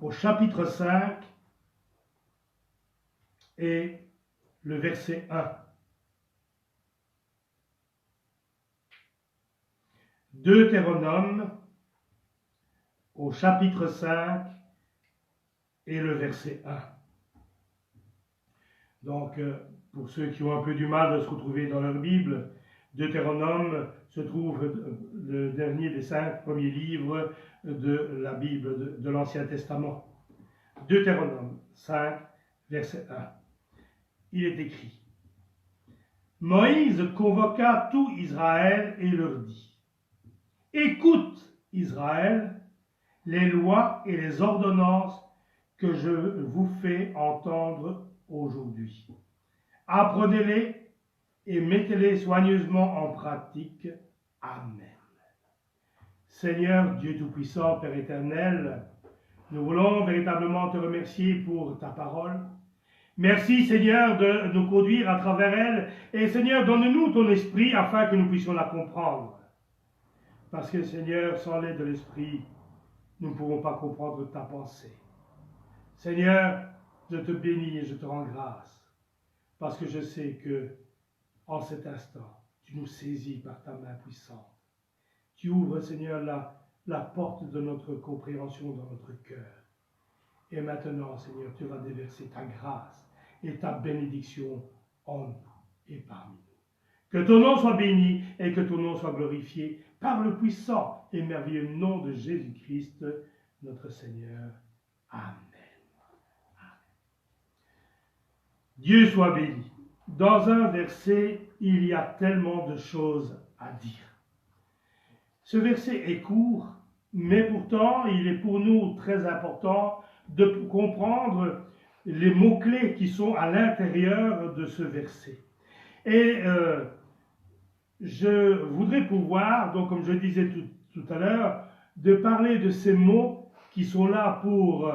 au chapitre 5 et le verset 1. Deutéronome au chapitre 5 et le verset 1. Donc, pour ceux qui ont un peu du mal de se retrouver dans leur Bible, Deutéronome se trouve le dernier des 5 premiers livres de la Bible, de l'Ancien Testament. Deutéronome 5, verset 1. Il est écrit: Moïse convoqua tout Israël et leur dit: Écoute, Israël, les lois et les ordonnances que je vous fais entendre aujourd'hui. Apprenez-les et mettez-les soigneusement en pratique. Amen. Seigneur Dieu Tout-Puissant, Père éternel, nous voulons véritablement te remercier pour ta parole. Merci Seigneur de nous conduire à travers elle. Et Seigneur, donne-nous ton esprit afin que nous puissions la comprendre. Parce que Seigneur, sans l'aide de l'esprit, nous ne pouvons pas comprendre ta pensée. Seigneur, je te bénis et je te rends grâce. Parce que je sais que, en cet instant, tu nous saisis par ta main puissante. Tu ouvres, Seigneur, la porte de notre compréhension dans notre cœur. Et maintenant, Seigneur, tu vas déverser ta grâce et ta bénédiction en nous et parmi nous. Que ton nom soit béni et que ton nom soit glorifié par le puissant et merveilleux nom de Jésus-Christ, notre Seigneur. Amen. Dieu soit béni. Dans un verset, il y a tellement de choses à dire. Ce verset est court, mais pourtant, il est pour nous très important de comprendre les mots-clés qui sont à l'intérieur de ce verset. Et je voudrais pouvoir, donc comme je disais tout à l'heure, de parler de ces mots qui sont là pour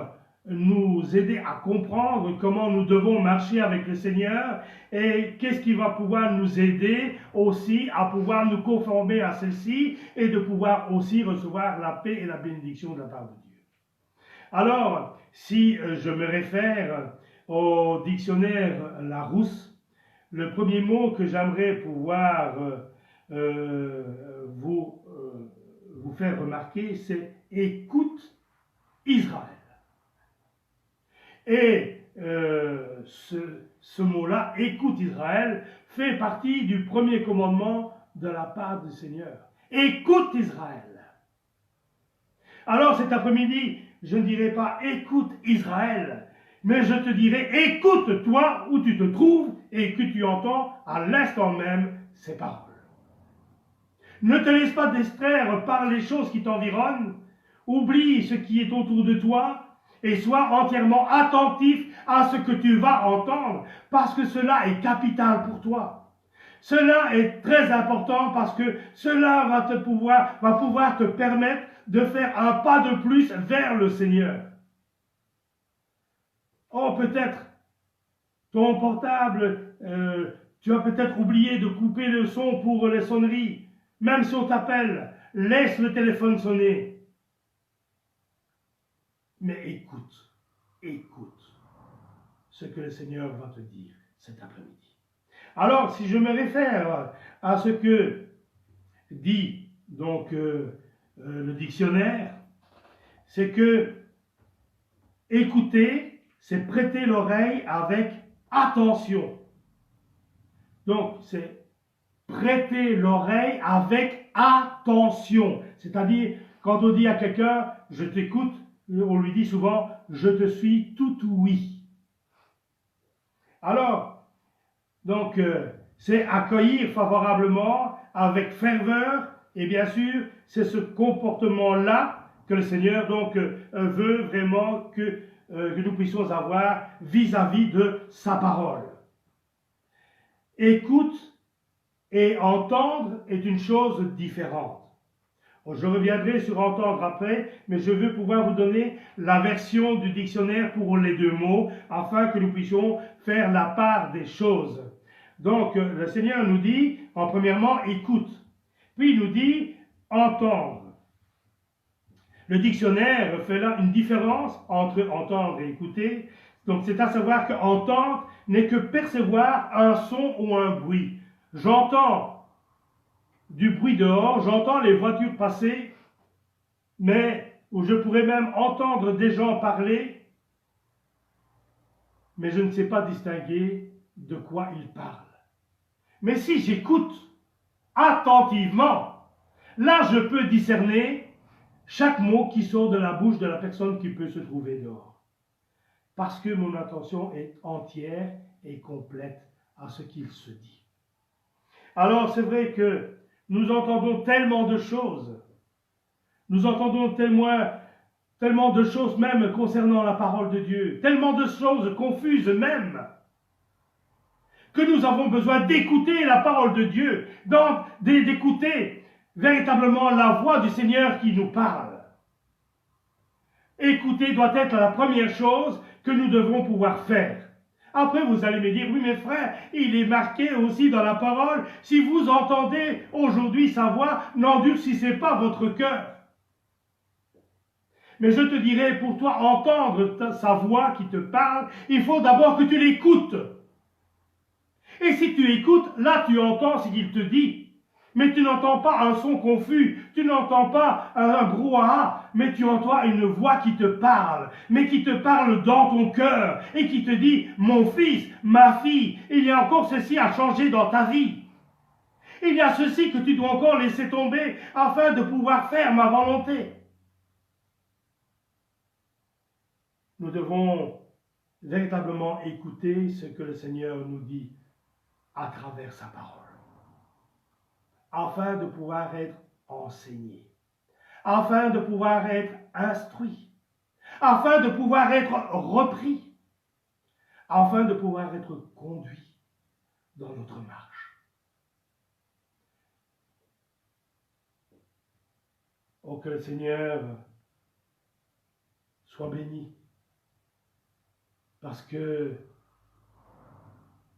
nous aider à comprendre comment nous devons marcher avec le Seigneur et qu'est-ce qui va pouvoir nous aider aussi à pouvoir nous conformer à celle-ci et de pouvoir aussi recevoir la paix et la bénédiction de la part de Dieu. Alors, si je me réfère au dictionnaire Larousse, le premier mot que j'aimerais pouvoir vous faire remarquer, c'est « écoute Israël ». Et ce mot-là, « écoute Israël », fait partie du premier commandement de la part du Seigneur. « Écoute Israël ». Alors cet après-midi, je ne dirai pas « écoute Israël », mais je te dirai « écoute toi où tu te trouves et que tu entends à l'instant même ces paroles ». Ne te laisse pas distraire par les choses qui t'environnent, oublie ce qui est autour de toi et sois entièrement attentif à ce que tu vas entendre, parce que cela est capital pour toi. Cela est très important parce que cela va pouvoir te permettre de faire un pas de plus vers le Seigneur. Oh, peut-être ton portable, tu as peut-être oublié de couper le son pour les sonneries. Même si on t'appelle, laisse le téléphone sonner. Mais écoute. ce que le Seigneur va te dire cet après-midi. Alors, si je me réfère à ce que dit donc le dictionnaire, c'est que écouter, c'est prêter l'oreille avec attention. Donc, c'est prêter l'oreille avec attention. C'est-à-dire, quand on dit à quelqu'un, je t'écoute, on lui dit souvent, je te suis tout oui. Alors, donc, c'est accueillir favorablement, avec ferveur, et bien sûr, c'est ce comportement-là que le Seigneur donc veut vraiment que nous puissions avoir vis-à-vis de sa parole. Écoute et entendre est une chose différente. Je reviendrai sur entendre après, mais je veux pouvoir vous donner la version du dictionnaire pour les deux mots, afin que nous puissions faire la part des choses. Donc, le Seigneur nous dit, en premièrement, écoute. Puis il nous dit, entendre. Le dictionnaire fait là une différence entre entendre et écouter. Donc, c'est à savoir qu'entendre n'est que percevoir un son ou un bruit. J'entends du bruit dehors, j'entends les voitures passer, mais où je pourrais même entendre des gens parler, mais je ne sais pas distinguer de quoi ils parlent. Mais si j'écoute attentivement, là je peux discerner chaque mot qui sort de la bouche de la personne qui peut se trouver dehors. Parce que mon attention est entière et complète à ce qu'il se dit. Alors c'est vrai que nous entendons tellement de choses. Nous entendons tellement de choses même concernant la parole de Dieu. Tellement de choses confuses même. Que nous avons besoin d'écouter la parole de Dieu. D'écouter véritablement la voix du Seigneur qui nous parle. Écouter doit être la première chose que nous devons pouvoir faire. Après, vous allez me dire, oui, mes frères, il est marqué aussi dans la parole, si vous entendez aujourd'hui sa voix, n'endurcissez pas votre cœur. Mais je te dirais, pour toi, entendre sa voix qui te parle, il faut d'abord que tu l'écoutes. Et si tu écoutes, là tu entends ce qu'il te dit. Mais tu n'entends pas un son confus, tu n'entends pas un brouhaha, mais tu entends une voix qui te parle, mais qui te parle dans ton cœur et qui te dit, mon fils, ma fille, il y a encore ceci à changer dans ta vie. Il y a ceci que tu dois encore laisser tomber afin de pouvoir faire ma volonté. Nous devons véritablement écouter ce que le Seigneur nous dit à travers sa parole, afin de pouvoir être enseigné, afin de pouvoir être instruit, afin de pouvoir être repris, afin de pouvoir être conduit dans notre marche. Oh, que le Seigneur soit béni, parce que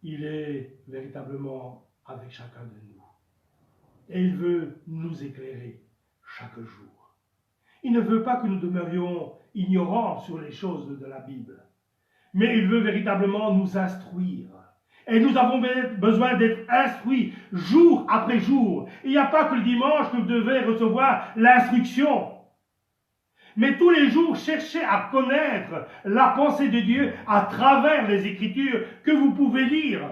il est véritablement avec chacun de nous. Et il veut nous éclairer chaque jour. Il ne veut pas que nous demeurions ignorants sur les choses de la Bible, mais il veut véritablement nous instruire. Et nous avons besoin d'être instruits jour après jour. Il n'y a pas que le dimanche que vous devez recevoir l'instruction. Mais tous les jours, cherchez à connaître la pensée de Dieu à travers les Écritures que vous pouvez lire.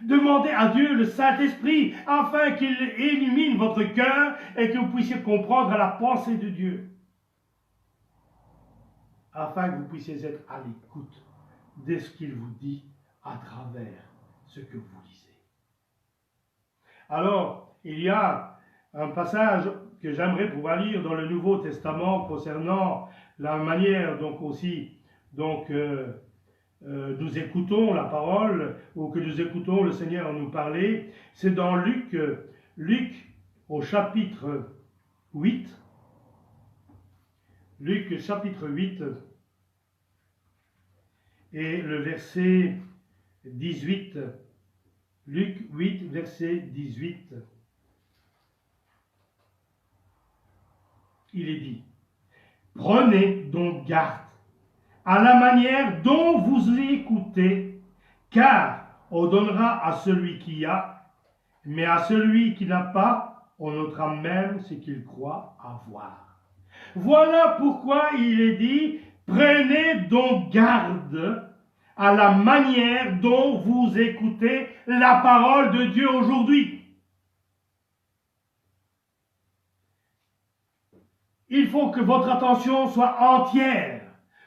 Demandez à Dieu le Saint-Esprit afin qu'il illumine votre cœur et que vous puissiez comprendre la pensée de Dieu. Afin que vous puissiez être à l'écoute de ce qu'il vous dit à travers ce que vous lisez. Alors, il y a un passage que j'aimerais pouvoir lire dans le Nouveau Testament concernant la manière donc aussi nous écoutons la parole ou que nous écoutons le Seigneur nous parler. C'est dans Luc au chapitre 8. Luc chapitre 8 et le verset 18. Luc 8, verset 18. Il est dit, prenez donc garde à la manière dont vous écoutez, car on donnera à celui qui a, mais à celui qui n'a pas, on notera même ce qu'il croit avoir. Voilà pourquoi il est dit, prenez donc garde à la manière dont vous écoutez la parole de Dieu aujourd'hui. Il faut que votre attention soit entière,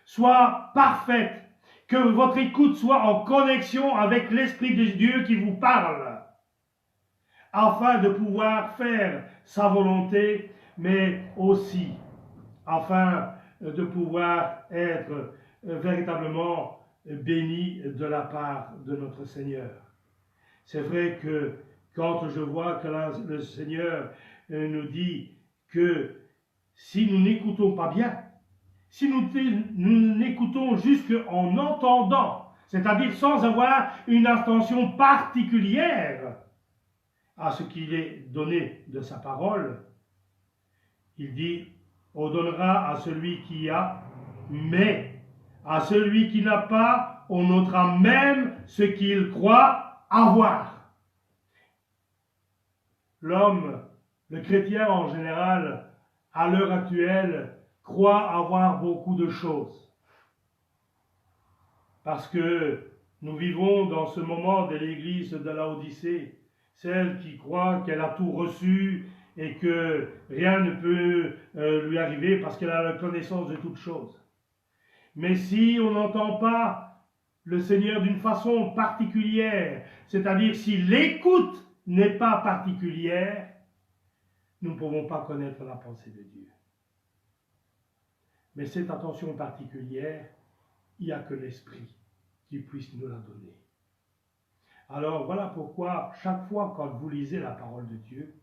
soit parfaite, que votre écoute soit en connexion avec l'Esprit de Dieu qui vous parle, afin de pouvoir faire sa volonté, mais aussi afin de pouvoir être véritablement béni de la part de notre Seigneur. C'est vrai que quand je vois que le Seigneur nous dit que si nous n'écoutons pas bien, si nous n'écoutons juste en entendant, c'est-à-dire sans avoir une attention particulière à ce qu'il est donné de sa parole, il dit, on donnera à celui qui a, mais à celui qui n'a pas, on notera même ce qu'il croit avoir. L'homme, le chrétien en général, à l'heure actuelle, croit avoir beaucoup de choses. Parce que nous vivons dans ce moment de l'église de Laodicée, celle qui croit qu'elle a tout reçu et que rien ne peut lui arriver parce qu'elle a la connaissance de toutes choses. Mais si on n'entend pas le Seigneur d'une façon particulière, c'est-à-dire si l'écoute n'est pas particulière, nous ne pouvons pas connaître la pensée de Dieu. Mais cette attention particulière, il n'y a que l'Esprit qui puisse nous la donner. Alors voilà pourquoi chaque fois quand vous lisez la parole de Dieu,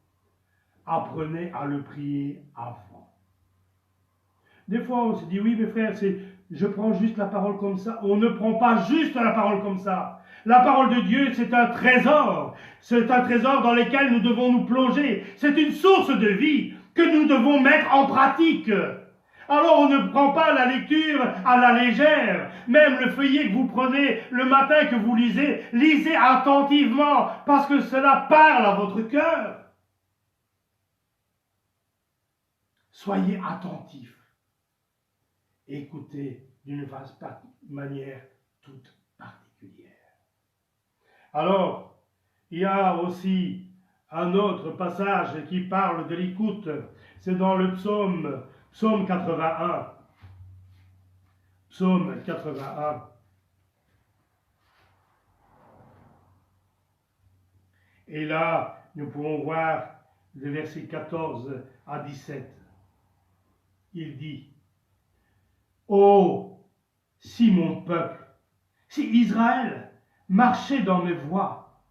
apprenez à le prier avant. Des fois on se dit, oui mes frères, je prends juste la parole comme ça. On ne prend pas juste la parole comme ça. La parole de Dieu, c'est un trésor. C'est un trésor dans lequel nous devons nous plonger. C'est une source de vie que nous devons mettre en pratique. Alors on ne prend pas la lecture à la légère. Même le feuillet que vous prenez le matin, que vous lisez, lisez attentivement parce que cela parle à votre cœur. Soyez attentifs. Écoutez d'une manière toute particulière. Alors, il y a aussi un autre passage qui parle de l'écoute. C'est dans le psaume 81. Psaume 81. Et là, nous pouvons voir le verset 14 à 17. Il dit, « Oh, si mon peuple, si Israël marchait dans mes voies,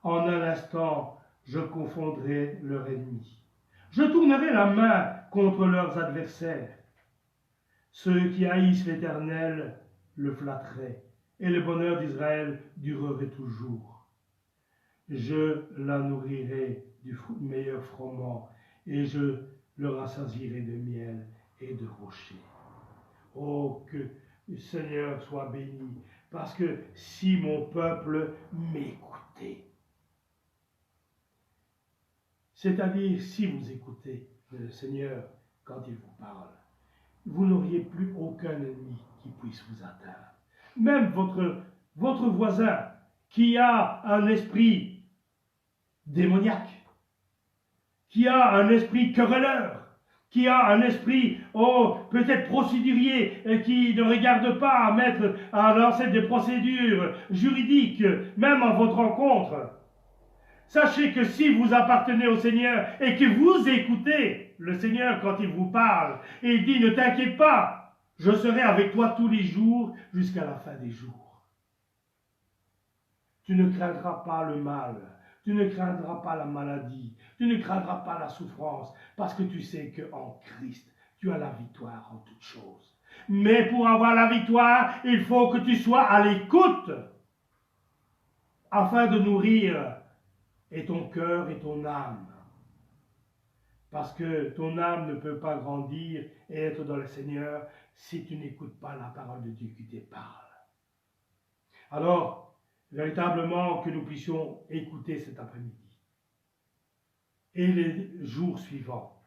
en un instant, je confondrai leur ennemi. Je tournerai la main contre leurs adversaires. Ceux qui haïssent l'Éternel le flatteraient, et le bonheur d'Israël durerait toujours. Je la nourrirai du meilleur froment, et je le rassasierai de miel et de rochers. » Oh, que le Seigneur soit béni, parce que si mon peuple m'écoutait, c'est-à-dire si vous écoutez le Seigneur quand il vous parle, vous n'auriez plus aucun ennemi qui puisse vous atteindre. Même votre voisin qui a un esprit démoniaque, qui a un esprit querelleur, qui a un esprit, peut-être procédurier, et qui ne regarde pas à lancer des procédures juridiques, même à votre rencontre. Sachez que si vous appartenez au Seigneur et que vous écoutez le Seigneur quand il vous parle, et il dit, ne t'inquiète pas, je serai avec toi tous les jours jusqu'à la fin des jours. Tu ne craindras pas le mal. Tu ne craindras pas la maladie, tu ne craindras pas la souffrance, parce que tu sais qu'en Christ, tu as la victoire en toutes choses. Mais pour avoir la victoire, il faut que tu sois à l'écoute, afin de nourrir et ton cœur et ton âme. Parce que ton âme ne peut pas grandir et être dans le Seigneur si tu n'écoutes pas la parole de Dieu qui te parle. Alors, véritablement, que nous puissions écouter cet après-midi et les jours suivants.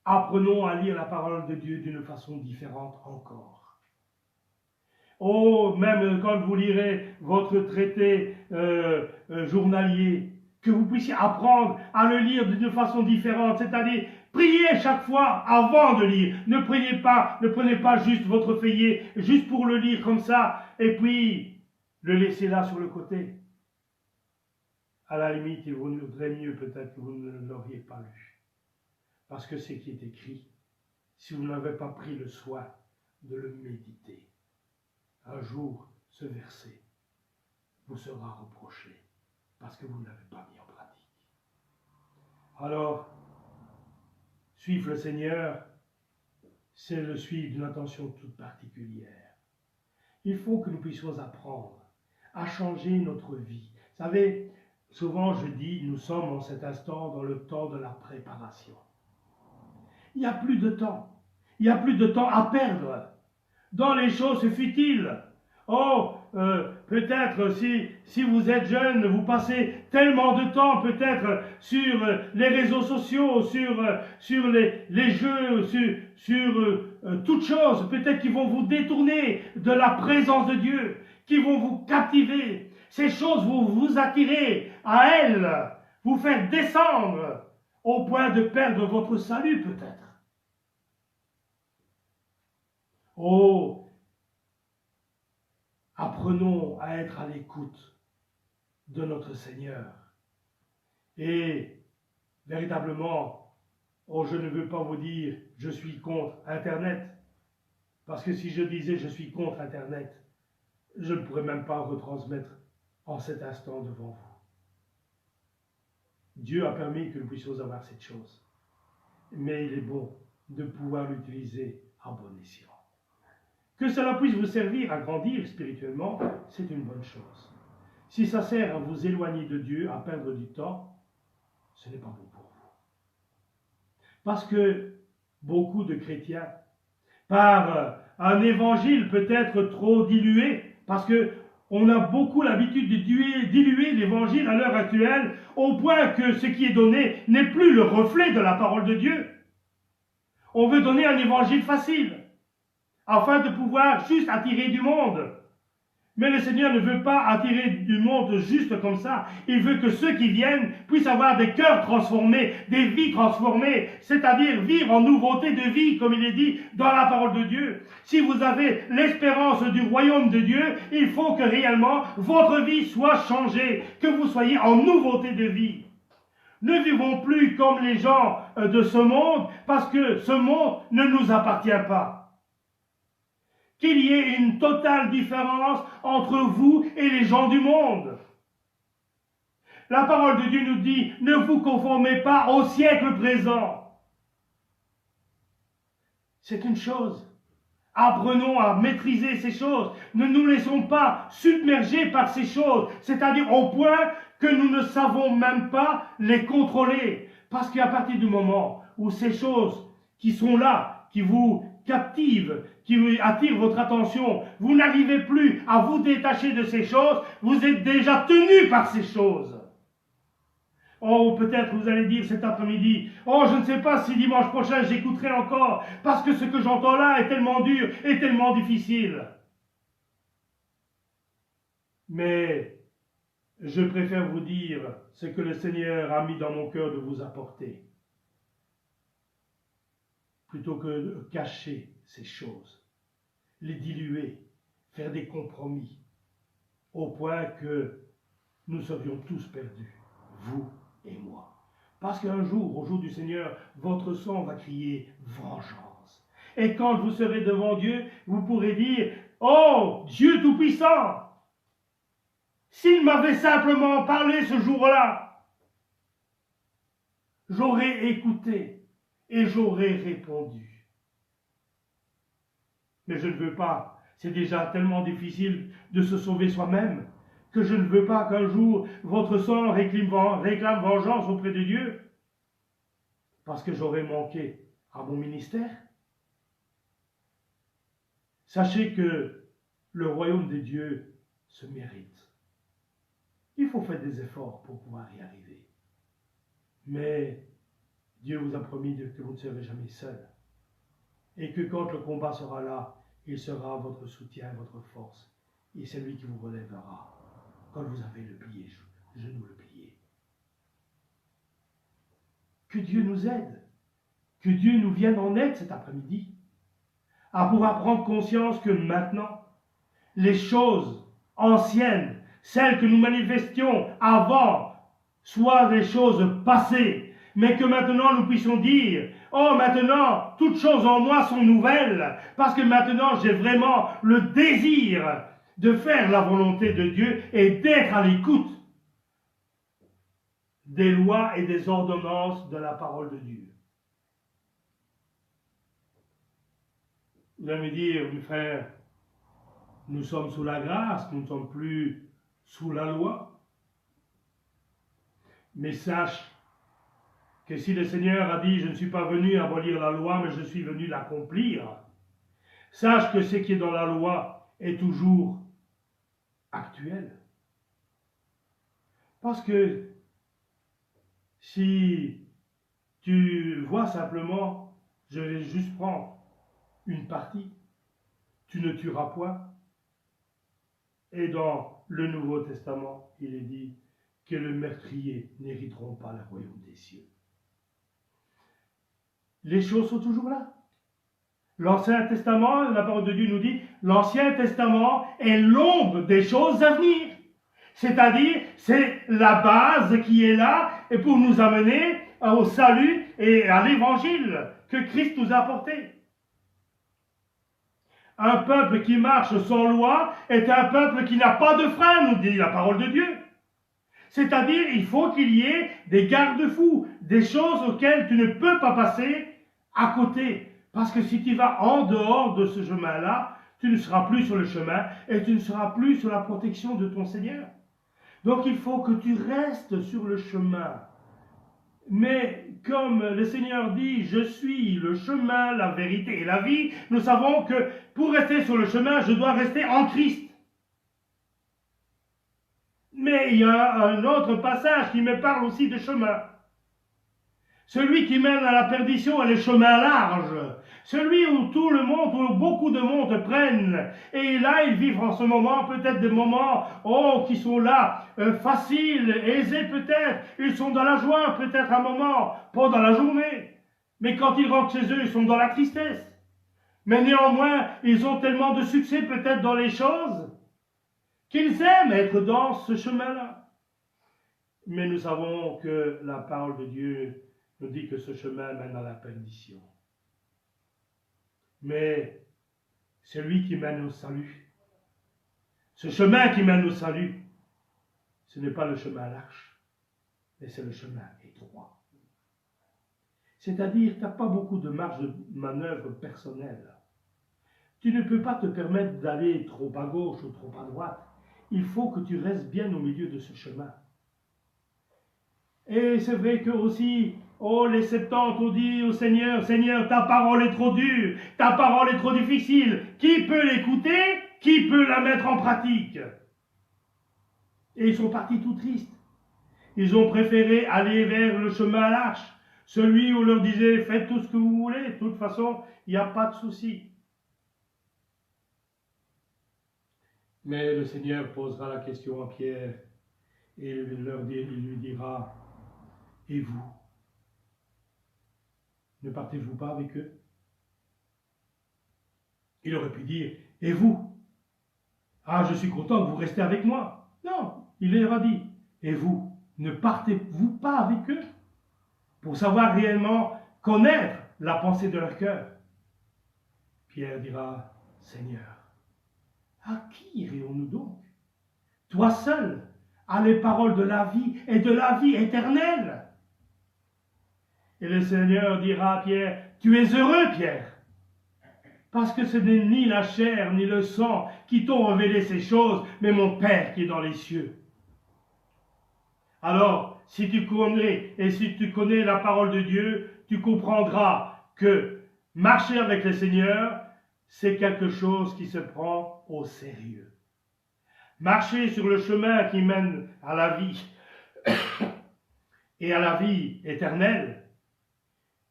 Apprenons à lire la parole de Dieu d'une façon différente encore. Oh, même quand vous lirez votre traité journalier, que vous puissiez apprendre à le lire d'une façon différente, c'est-à-dire priez chaque fois avant de lire. Ne prenez pas juste votre feuillet, juste pour le lire comme ça, et puis le laissez là sur le côté. À la limite, il vaudrait mieux peut-être que vous ne l'auriez pas lu. Parce que c'est qui est écrit, si vous n'avez pas pris le soin de le méditer, un jour, ce verset vous sera reproché parce que vous ne l'avez pas mis en pratique. Alors, suivre le Seigneur, c'est le suivre d'une attention toute particulière. Il faut que nous puissions apprendre à changer notre vie. Vous savez, souvent je dis, nous sommes en cet instant dans le temps de la préparation. Il n'y a plus de temps. Il n'y a plus de temps à perdre dans les choses futiles. Oh, peut-être si vous êtes jeune, vous passez tellement de temps peut-être sur les réseaux sociaux, sur les jeux, sur toutes choses, peut-être qui vont vous détourner de la présence de Dieu, qui vont vous captiver. Ces choses vont vous attirer à elles, vous faire descendre au point de perdre votre salut peut-être. Oh, apprenons à être à l'écoute de notre Seigneur. Et véritablement, oh, je ne veux pas vous dire je suis contre Internet, parce que si je disais je suis contre Internet, je ne pourrais même pas retransmettre en cet instant devant vous. Dieu a permis que nous puissions avoir cette chose, mais il est bon de pouvoir l'utiliser à bon escient. Que cela puisse vous servir à grandir spirituellement, c'est une bonne chose. Si ça sert à vous éloigner de Dieu, à perdre du temps, ce n'est pas bon pour vous. Parce que beaucoup de chrétiens, par un évangile peut-être trop dilué, parce que on a beaucoup l'habitude de diluer l'évangile à l'heure actuelle, au point que ce qui est donné n'est plus le reflet de la parole de Dieu. On veut donner un évangile facile, afin de pouvoir juste attirer du monde. Mais le Seigneur ne veut pas attirer du monde juste comme ça. Il veut que ceux qui viennent puissent avoir des cœurs transformés, des vies transformées, c'est-à-dire vivre en nouveauté de vie, comme il est dit dans la parole de Dieu. Si vous avez l'espérance du royaume de Dieu, il faut que réellement votre vie soit changée, que vous soyez en nouveauté de vie. Ne vivons plus comme les gens de ce monde, parce que ce monde ne nous appartient pas. Qu'il y ait une totale différence entre vous et les gens du monde. La parole de Dieu nous dit, ne vous conformez pas au siècle présent. C'est une chose. Apprenons à maîtriser ces choses. Ne nous laissons pas submerger par ces choses, c'est-à-dire au point que nous ne savons même pas les contrôler. Parce qu'à partir du moment où ces choses qui sont là, qui vous captivent, qui attirent votre attention, vous n'arrivez plus à vous détacher de ces choses, vous êtes déjà tenu par ces choses. Oh, peut-être vous allez dire cet après-midi, oh, je ne sais pas si dimanche prochain j'écouterai encore, parce que ce que j'entends là est tellement dur et tellement difficile. Mais je préfère vous dire ce que le Seigneur a mis dans mon cœur de vous apporter, plutôt que de cacher ces choses, les diluer, faire des compromis, au point que nous serions tous perdus, vous et moi. Parce qu'un jour, au jour du Seigneur, votre sang va crier vengeance. Et quand vous serez devant Dieu, vous pourrez dire, oh, Dieu Tout-Puissant, s'il m'avait simplement parlé ce jour-là, j'aurais écouté et j'aurais répondu. Mais je ne veux pas. C'est déjà tellement difficile de se sauver soi-même que je ne veux pas qu'un jour votre sang réclame vengeance auprès de Dieu. parce que j'aurais manqué à mon ministère. Sachez que le royaume de Dieu se mérite. Il faut faire des efforts pour pouvoir y arriver. Mais Dieu vous a promis que vous ne serez jamais seul. Et que quand le combat sera là, il sera votre soutien, votre force. Et c'est lui qui vous relèvera quand vous avez le genou le plié. Que Dieu nous aide. Que Dieu nous vienne en aide cet après-midi. À pouvoir prendre conscience que maintenant, les choses anciennes, celles que nous manifestions avant, soient des choses passées, mais que maintenant nous puissions dire, oh maintenant, toutes choses en moi sont nouvelles, parce que maintenant j'ai vraiment le désir de faire la volonté de Dieu et d'être à l'écoute des lois et des ordonnances de la parole de Dieu. Vous allez me dire, mes frères, nous sommes sous la grâce, nous ne sommes plus sous la loi. Mais sache que si le Seigneur a dit, je ne suis pas venu abolir la loi, mais je suis venu l'accomplir, sache que ce qui est dans la loi est toujours actuel. Parce que si tu vois simplement, je vais juste prendre une partie, tu ne tueras point. Et dans le Nouveau Testament, il est dit que les meurtriers n'hériteront pas le royaume des cieux. Les choses sont toujours là. L'Ancien Testament, la parole de Dieu nous dit, l'Ancien Testament est l'ombre des choses à venir. C'est-à-dire, c'est la base qui est là et pour nous amener au salut et à l'évangile que Christ nous a apporté. Un peuple qui marche sans loi est un peuple qui n'a pas de frein, nous dit la parole de Dieu. C'est-à-dire, il faut qu'il y ait des garde-fous, des choses auxquelles tu ne peux pas passer à côté. Parce que si tu vas en dehors de ce chemin-là, tu ne seras plus sur le chemin et tu ne seras plus sur la protection de ton Seigneur. Donc il faut que tu restes sur le chemin. Mais comme le Seigneur dit, je suis le chemin, la vérité et la vie, nous savons que pour rester sur le chemin, je dois rester en Christ. Mais il y a un autre passage qui me parle aussi de chemin. Celui qui mène à la perdition est le chemin large. Celui où tout le monde, où beaucoup de monde prennent. Et là, ils vivent en ce moment peut-être des moments, qui sont là, faciles, aisés peut-être. Ils sont dans la joie peut-être un moment, pendant la journée. Mais quand ils rentrent chez eux, ils sont dans la tristesse. Mais néanmoins, ils ont tellement de succès peut-être dans les choses, qu'ils aiment être dans ce chemin-là. Mais nous savons que la parole de Dieu nous dit que ce chemin mène à la perdition. Mais celui qui mène au salut, ce chemin qui mène au salut, ce n'est pas le chemin large, mais c'est le chemin étroit. C'est-à-dire, tu n'as pas beaucoup de marge de manœuvre personnelle. Tu ne peux pas te permettre d'aller trop à gauche ou trop à droite. Il faut que tu restes bien au milieu de ce chemin. Et c'est vrai que aussi, les 70 ont dit au Seigneur, Seigneur, ta parole est trop dure, ta parole est trop difficile. Qui peut l'écouter? Qui peut la mettre en pratique? Et ils sont partis tout tristes. Ils ont préféré aller vers le chemin large, celui où on leur disait, faites tout ce que vous voulez, de toute façon, il n'y a pas de souci. Mais le Seigneur posera la question à Pierre et il lui dira, et vous? Ne partez-vous pas avec eux? Il aurait pu dire, et vous? Ah, je suis content que vous restez avec moi. Non, il leur a dit, et vous? Ne partez-vous pas avec eux? Pour savoir réellement connaître la pensée de leur cœur. Pierre dira, Seigneur, à qui irions-nous donc? Toi seul as les paroles de la vie et de la vie éternelle. Et le Seigneur dira à Pierre, tu es heureux, Pierre, parce que ce n'est ni la chair ni le sang qui t'ont révélé ces choses, mais mon Père qui est dans les cieux. Alors, si tu connais la parole de Dieu, tu comprendras que marcher avec le Seigneur, c'est quelque chose qui se prend au sérieux. Marcher sur le chemin qui mène à la vie et à la vie éternelle,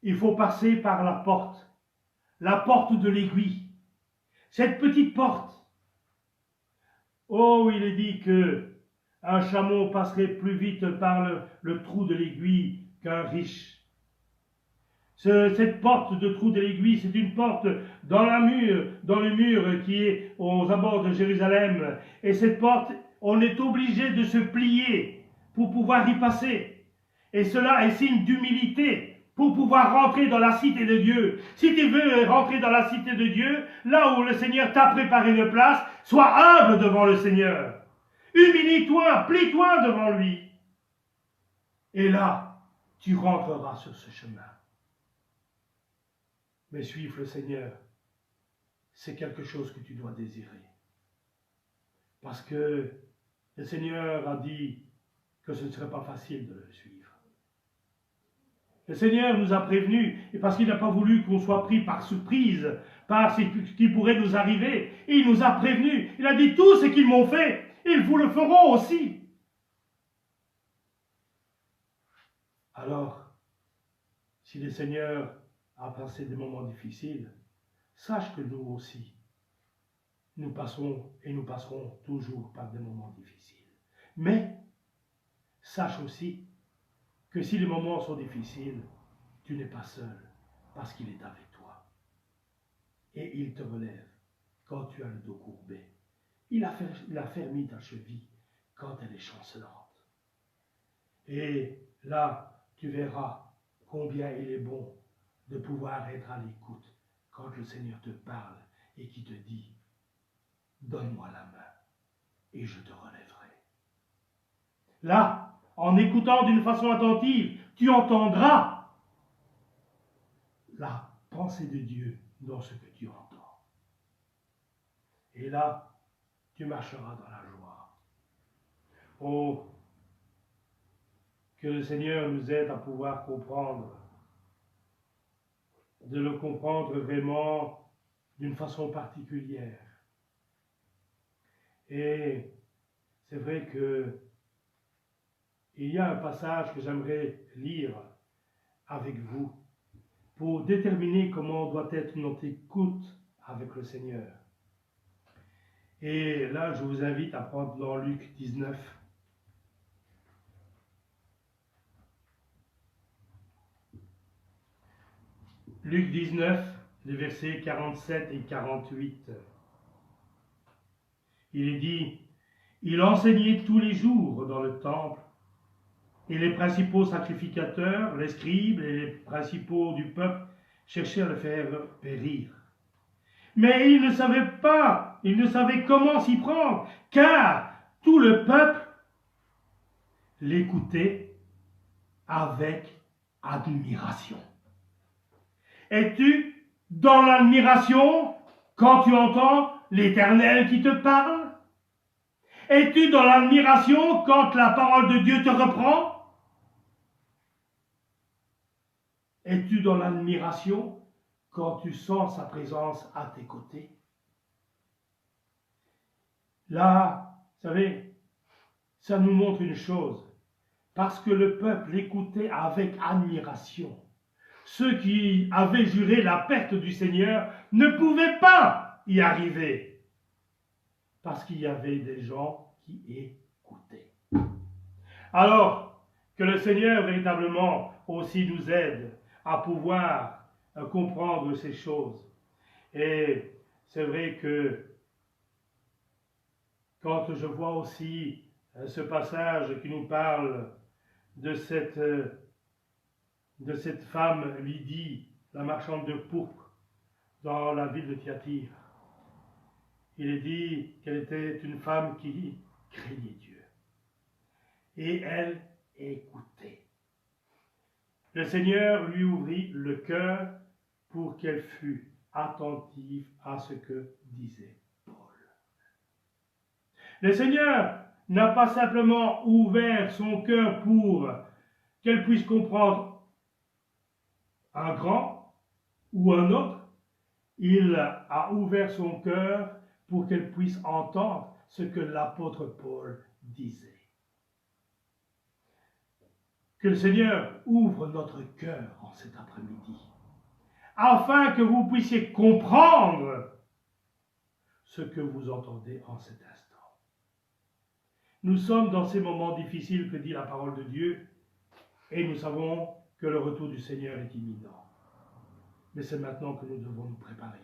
il faut passer par la porte de l'aiguille. Cette petite porte. Oh, il est dit que un chameau passerait plus vite par le trou de l'aiguille qu'un riche. Cette porte de trou de l'aiguille, c'est une porte dans le mur qui est aux abords de Jérusalem. Et cette porte, on est obligé de se plier pour pouvoir y passer. Et cela est signe d'humilité pour pouvoir rentrer dans la cité de Dieu. Si tu veux rentrer dans la cité de Dieu, là où le Seigneur t'a préparé une place, sois humble devant le Seigneur. Humilie-toi, plie-toi devant lui. Et là, tu rentreras sur ce chemin. Mais suivre le Seigneur, c'est quelque chose que tu dois désirer. Parce que le Seigneur a dit que ce ne serait pas facile de le suivre. Le Seigneur nous a prévenus, et parce qu'il n'a pas voulu qu'on soit pris par surprise, par ce qui pourrait nous arriver, et il nous a prévenus. Il a dit, tout ce qu'ils m'ont fait, ils vous le feront aussi. Alors, si le Seigneur a passé des moments difficiles, sache que nous aussi, nous passons et nous passerons toujours par des moments difficiles. Mais, sache aussi que si les moments sont difficiles, tu n'es pas seul, parce qu'il est avec toi. Et il te relève quand tu as le dos courbé. Il a fermi ta cheville quand elle est chancelante. Et là, tu verras combien il est bon de pouvoir être à l'écoute quand le Seigneur te parle et qui te dit « Donne-moi la main et je te relèverai ». Là, en écoutant d'une façon attentive, tu entendras la pensée de Dieu dans ce que tu entends. Et là, tu marcheras dans la joie. Oh, que le Seigneur nous aide à pouvoir comprendre, de le comprendre vraiment d'une façon particulière. Et c'est vrai que il y a un passage que j'aimerais lire avec vous pour déterminer comment doit être notre écoute avec le Seigneur. Et là, je vous invite à prendre dans Luc 19. Luc 19, les versets 47 et 48. Il est dit, « Il enseignait tous les jours dans le temple, et les principaux sacrificateurs, les scribes et les principaux du peuple cherchaient à le faire périr. Mais ils ne savaient comment s'y prendre, car tout le peuple l'écoutait avec admiration. » Es-tu dans l'admiration quand tu entends l'Éternel qui te parle? Es-tu dans l'admiration quand la parole de Dieu te reprend? Es-tu dans l'admiration quand tu sens sa présence à tes côtés? Là, vous savez, ça nous montre une chose, parce que le peuple l'écoutait avec admiration. Ceux qui avaient juré la perte du Seigneur ne pouvaient pas y arriver, parce qu'il y avait des gens qui écoutaient. Alors, que le Seigneur véritablement aussi nous aide à pouvoir comprendre ces choses. Et c'est vrai que quand je vois aussi ce passage qui nous parle de cette femme Lydie, la marchande de pourpre, dans la ville de Thyatire, il est dit qu'elle était une femme qui craignait Dieu. Et elle écoutait. Le Seigneur lui ouvrit le cœur pour qu'elle fût attentive à ce que disait Paul. Le Seigneur n'a pas simplement ouvert son cœur pour qu'elle puisse comprendre un grand ou un autre, il a ouvert son cœur pour qu'elle puisse entendre ce que l'apôtre Paul disait. Que le Seigneur ouvre notre cœur en cet après-midi, afin que vous puissiez comprendre ce que vous entendez en cet instant. Nous sommes dans ces moments difficiles que dit la parole de Dieu, et nous savons que le retour du Seigneur est imminent. Mais c'est maintenant que nous devons nous préparer.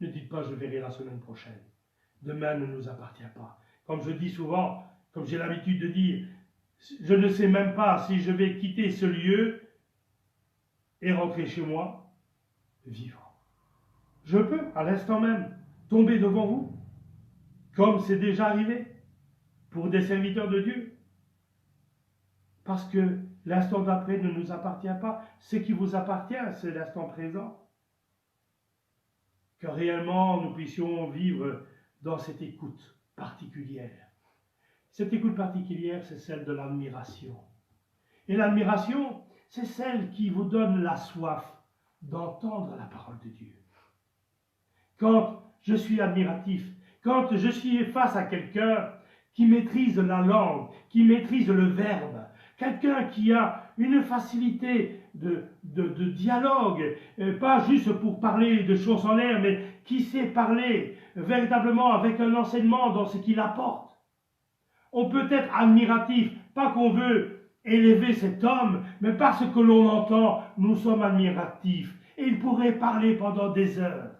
Ne dites pas « je verrai la semaine prochaine ». Demain ne nous appartient pas. Comme je dis souvent, comme j'ai l'habitude de dire, je ne sais même pas si je vais quitter ce lieu et rentrer chez moi vivant. Je peux, à l'instant même, tomber devant vous, comme c'est déjà arrivé pour des serviteurs de Dieu. Parce que l'instant d'après ne nous appartient pas. Ce qui vous appartient, c'est l'instant présent. Que réellement nous puissions vivre dans cette écoute particulière. Cette écoute particulière, c'est celle de l'admiration. Et l'admiration, c'est celle qui vous donne la soif d'entendre la parole de Dieu. Quand je suis admiratif, quand je suis face à quelqu'un qui maîtrise la langue, qui maîtrise le verbe, quelqu'un qui a une facilité de dialogue, pas juste pour parler de choses en l'air, mais qui sait parler véritablement avec un enseignement dans ce qu'il apporte. On peut être admiratif, pas qu'on veut élever cet homme, mais parce que l'on entend, nous sommes admiratifs. Et il pourrait parler pendant des heures.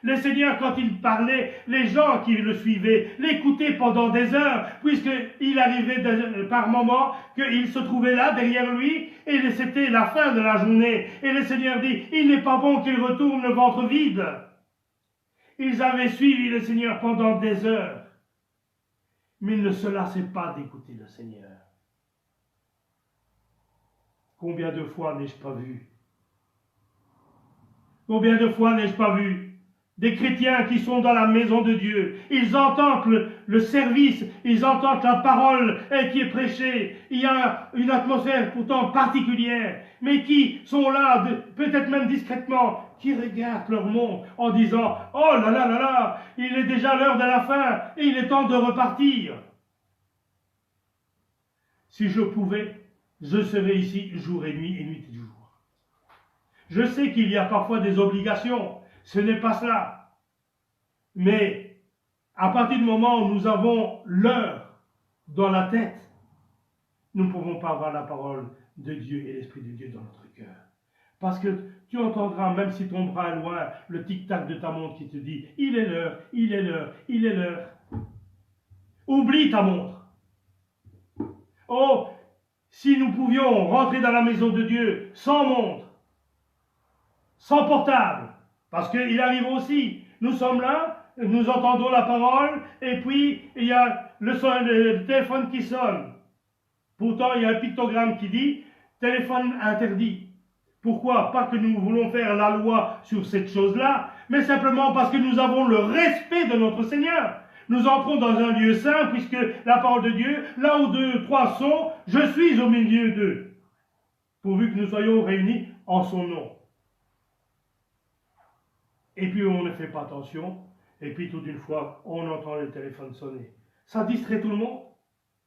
Le Seigneur, quand il parlait, les gens qui le suivaient l'écoutaient pendant des heures, puisqu'il arrivait par moments qu'il se trouvait là derrière lui, et c'était la fin de la journée. Et le Seigneur dit, il n'est pas bon qu'il retourne le ventre vide. Ils avaient suivi le Seigneur pendant des heures, mais ils ne se lassaient pas d'écouter le Seigneur. Combien de fois n'ai-je pas vu? Combien de fois n'ai-je pas vu des chrétiens qui sont dans la maison de Dieu, ils entendent le service, ils entendent la parole qui est prêchée, il y a une atmosphère pourtant particulière, mais qui sont là, peut-être même discrètement, qui regardent leur monde en disant « Oh là là là là, il est déjà l'heure de la fin, et il est temps de repartir. » Si je pouvais, je serais ici jour et nuit et jour. Je sais qu'il y a parfois des obligations, ce n'est pas cela. Mais à partir du moment où nous avons l'heure dans la tête, nous ne pouvons pas avoir la parole de Dieu et l'Esprit de Dieu dans notre cœur. Parce que tu entendras, même si ton bras est loin, le tic-tac de ta montre qui te dit « Il est l'heure, il est l'heure, il est l'heure ». Oublie ta montre. Oh, si nous pouvions rentrer dans la maison de Dieu sans montre, sans portable, parce qu'il arrive aussi, nous sommes là, nous entendons la parole, et puis il y a le téléphone qui sonne. Pourtant, il y a un pictogramme qui dit « téléphone interdit ». Pourquoi? Pas que nous voulons faire la loi sur cette chose-là, mais simplement parce que nous avons le respect de notre Seigneur. Nous entrons dans un lieu saint, puisque la parole de Dieu, là où 2 ou 3 sont, je suis au milieu d'eux, pourvu que nous soyons réunis en son nom. Et puis on ne fait pas attention, et puis tout d'une fois, on entend le téléphone sonner. Ça distrait tout le monde,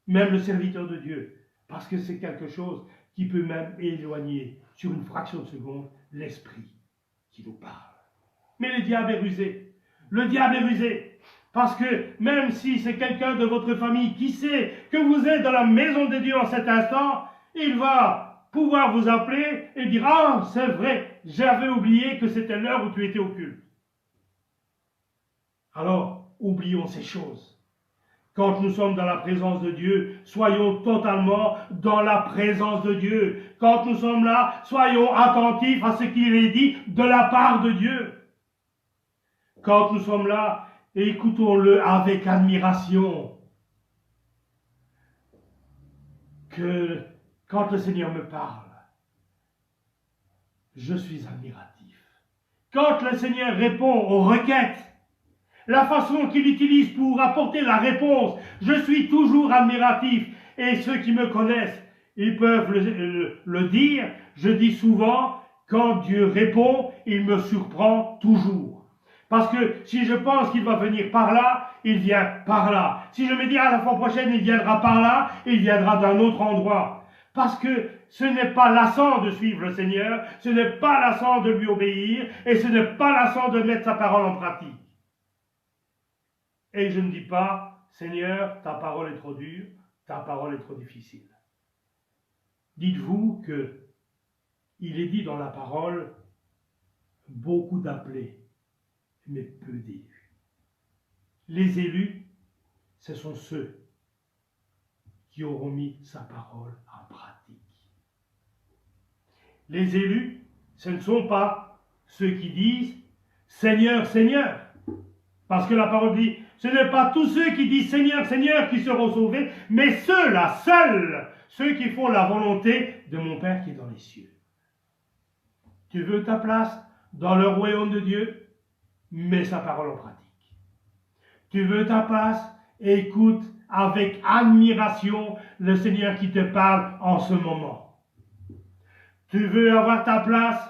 même le serviteur de Dieu, parce que c'est quelque chose qui peut même éloigner, sur une fraction de seconde, l'esprit qui nous parle. Mais le diable est rusé. Le diable est rusé. Parce que même si c'est quelqu'un de votre famille qui sait que vous êtes dans la maison de Dieu en cet instant, il va pouvoir vous appeler et dire « Ah, c'est vrai, j'avais oublié que c'était l'heure où tu étais au culte. » Alors, oublions ces choses. Quand nous sommes dans la présence de Dieu, soyons totalement dans la présence de Dieu. Quand nous sommes là, soyons attentifs à ce qu'il est dit de la part de Dieu. Quand nous sommes là, écoutons-le avec admiration. Que quand le Seigneur me parle, je suis admiratif. Quand le Seigneur répond aux requêtes, la façon qu'il utilise pour apporter la réponse, je suis toujours admiratif. Et ceux qui me connaissent, ils peuvent le dire. Je dis souvent, quand Dieu répond, il me surprend toujours. Parce que si je pense qu'il va venir par là, il vient par là. Si je me dis à la fois prochaine, il viendra par là, il viendra d'un autre endroit. Parce que ce n'est pas lassant de suivre le Seigneur, ce n'est pas lassant de lui obéir, et ce n'est pas lassant de mettre sa parole en pratique. Et je ne dis pas, Seigneur, ta parole est trop dure, ta parole est trop difficile. Dites-vous que il est dit dans la parole, beaucoup d'appelés, mais peu d'élus. Les élus, ce sont ceux qui auront mis sa parole en pratique. Les élus, ce ne sont pas ceux qui disent « Seigneur, Seigneur », parce que la parole dit « Ce n'est pas tous ceux qui disent « Seigneur, Seigneur » qui seront sauvés, mais ceux-là, seuls, ceux qui font la volonté de mon Père qui est dans les cieux. » Tu veux ta place dans le royaume de Dieu? Mets sa parole en pratique. Tu veux ta place? Écoute avec admiration le Seigneur qui te parle en ce moment. Tu veux avoir ta place?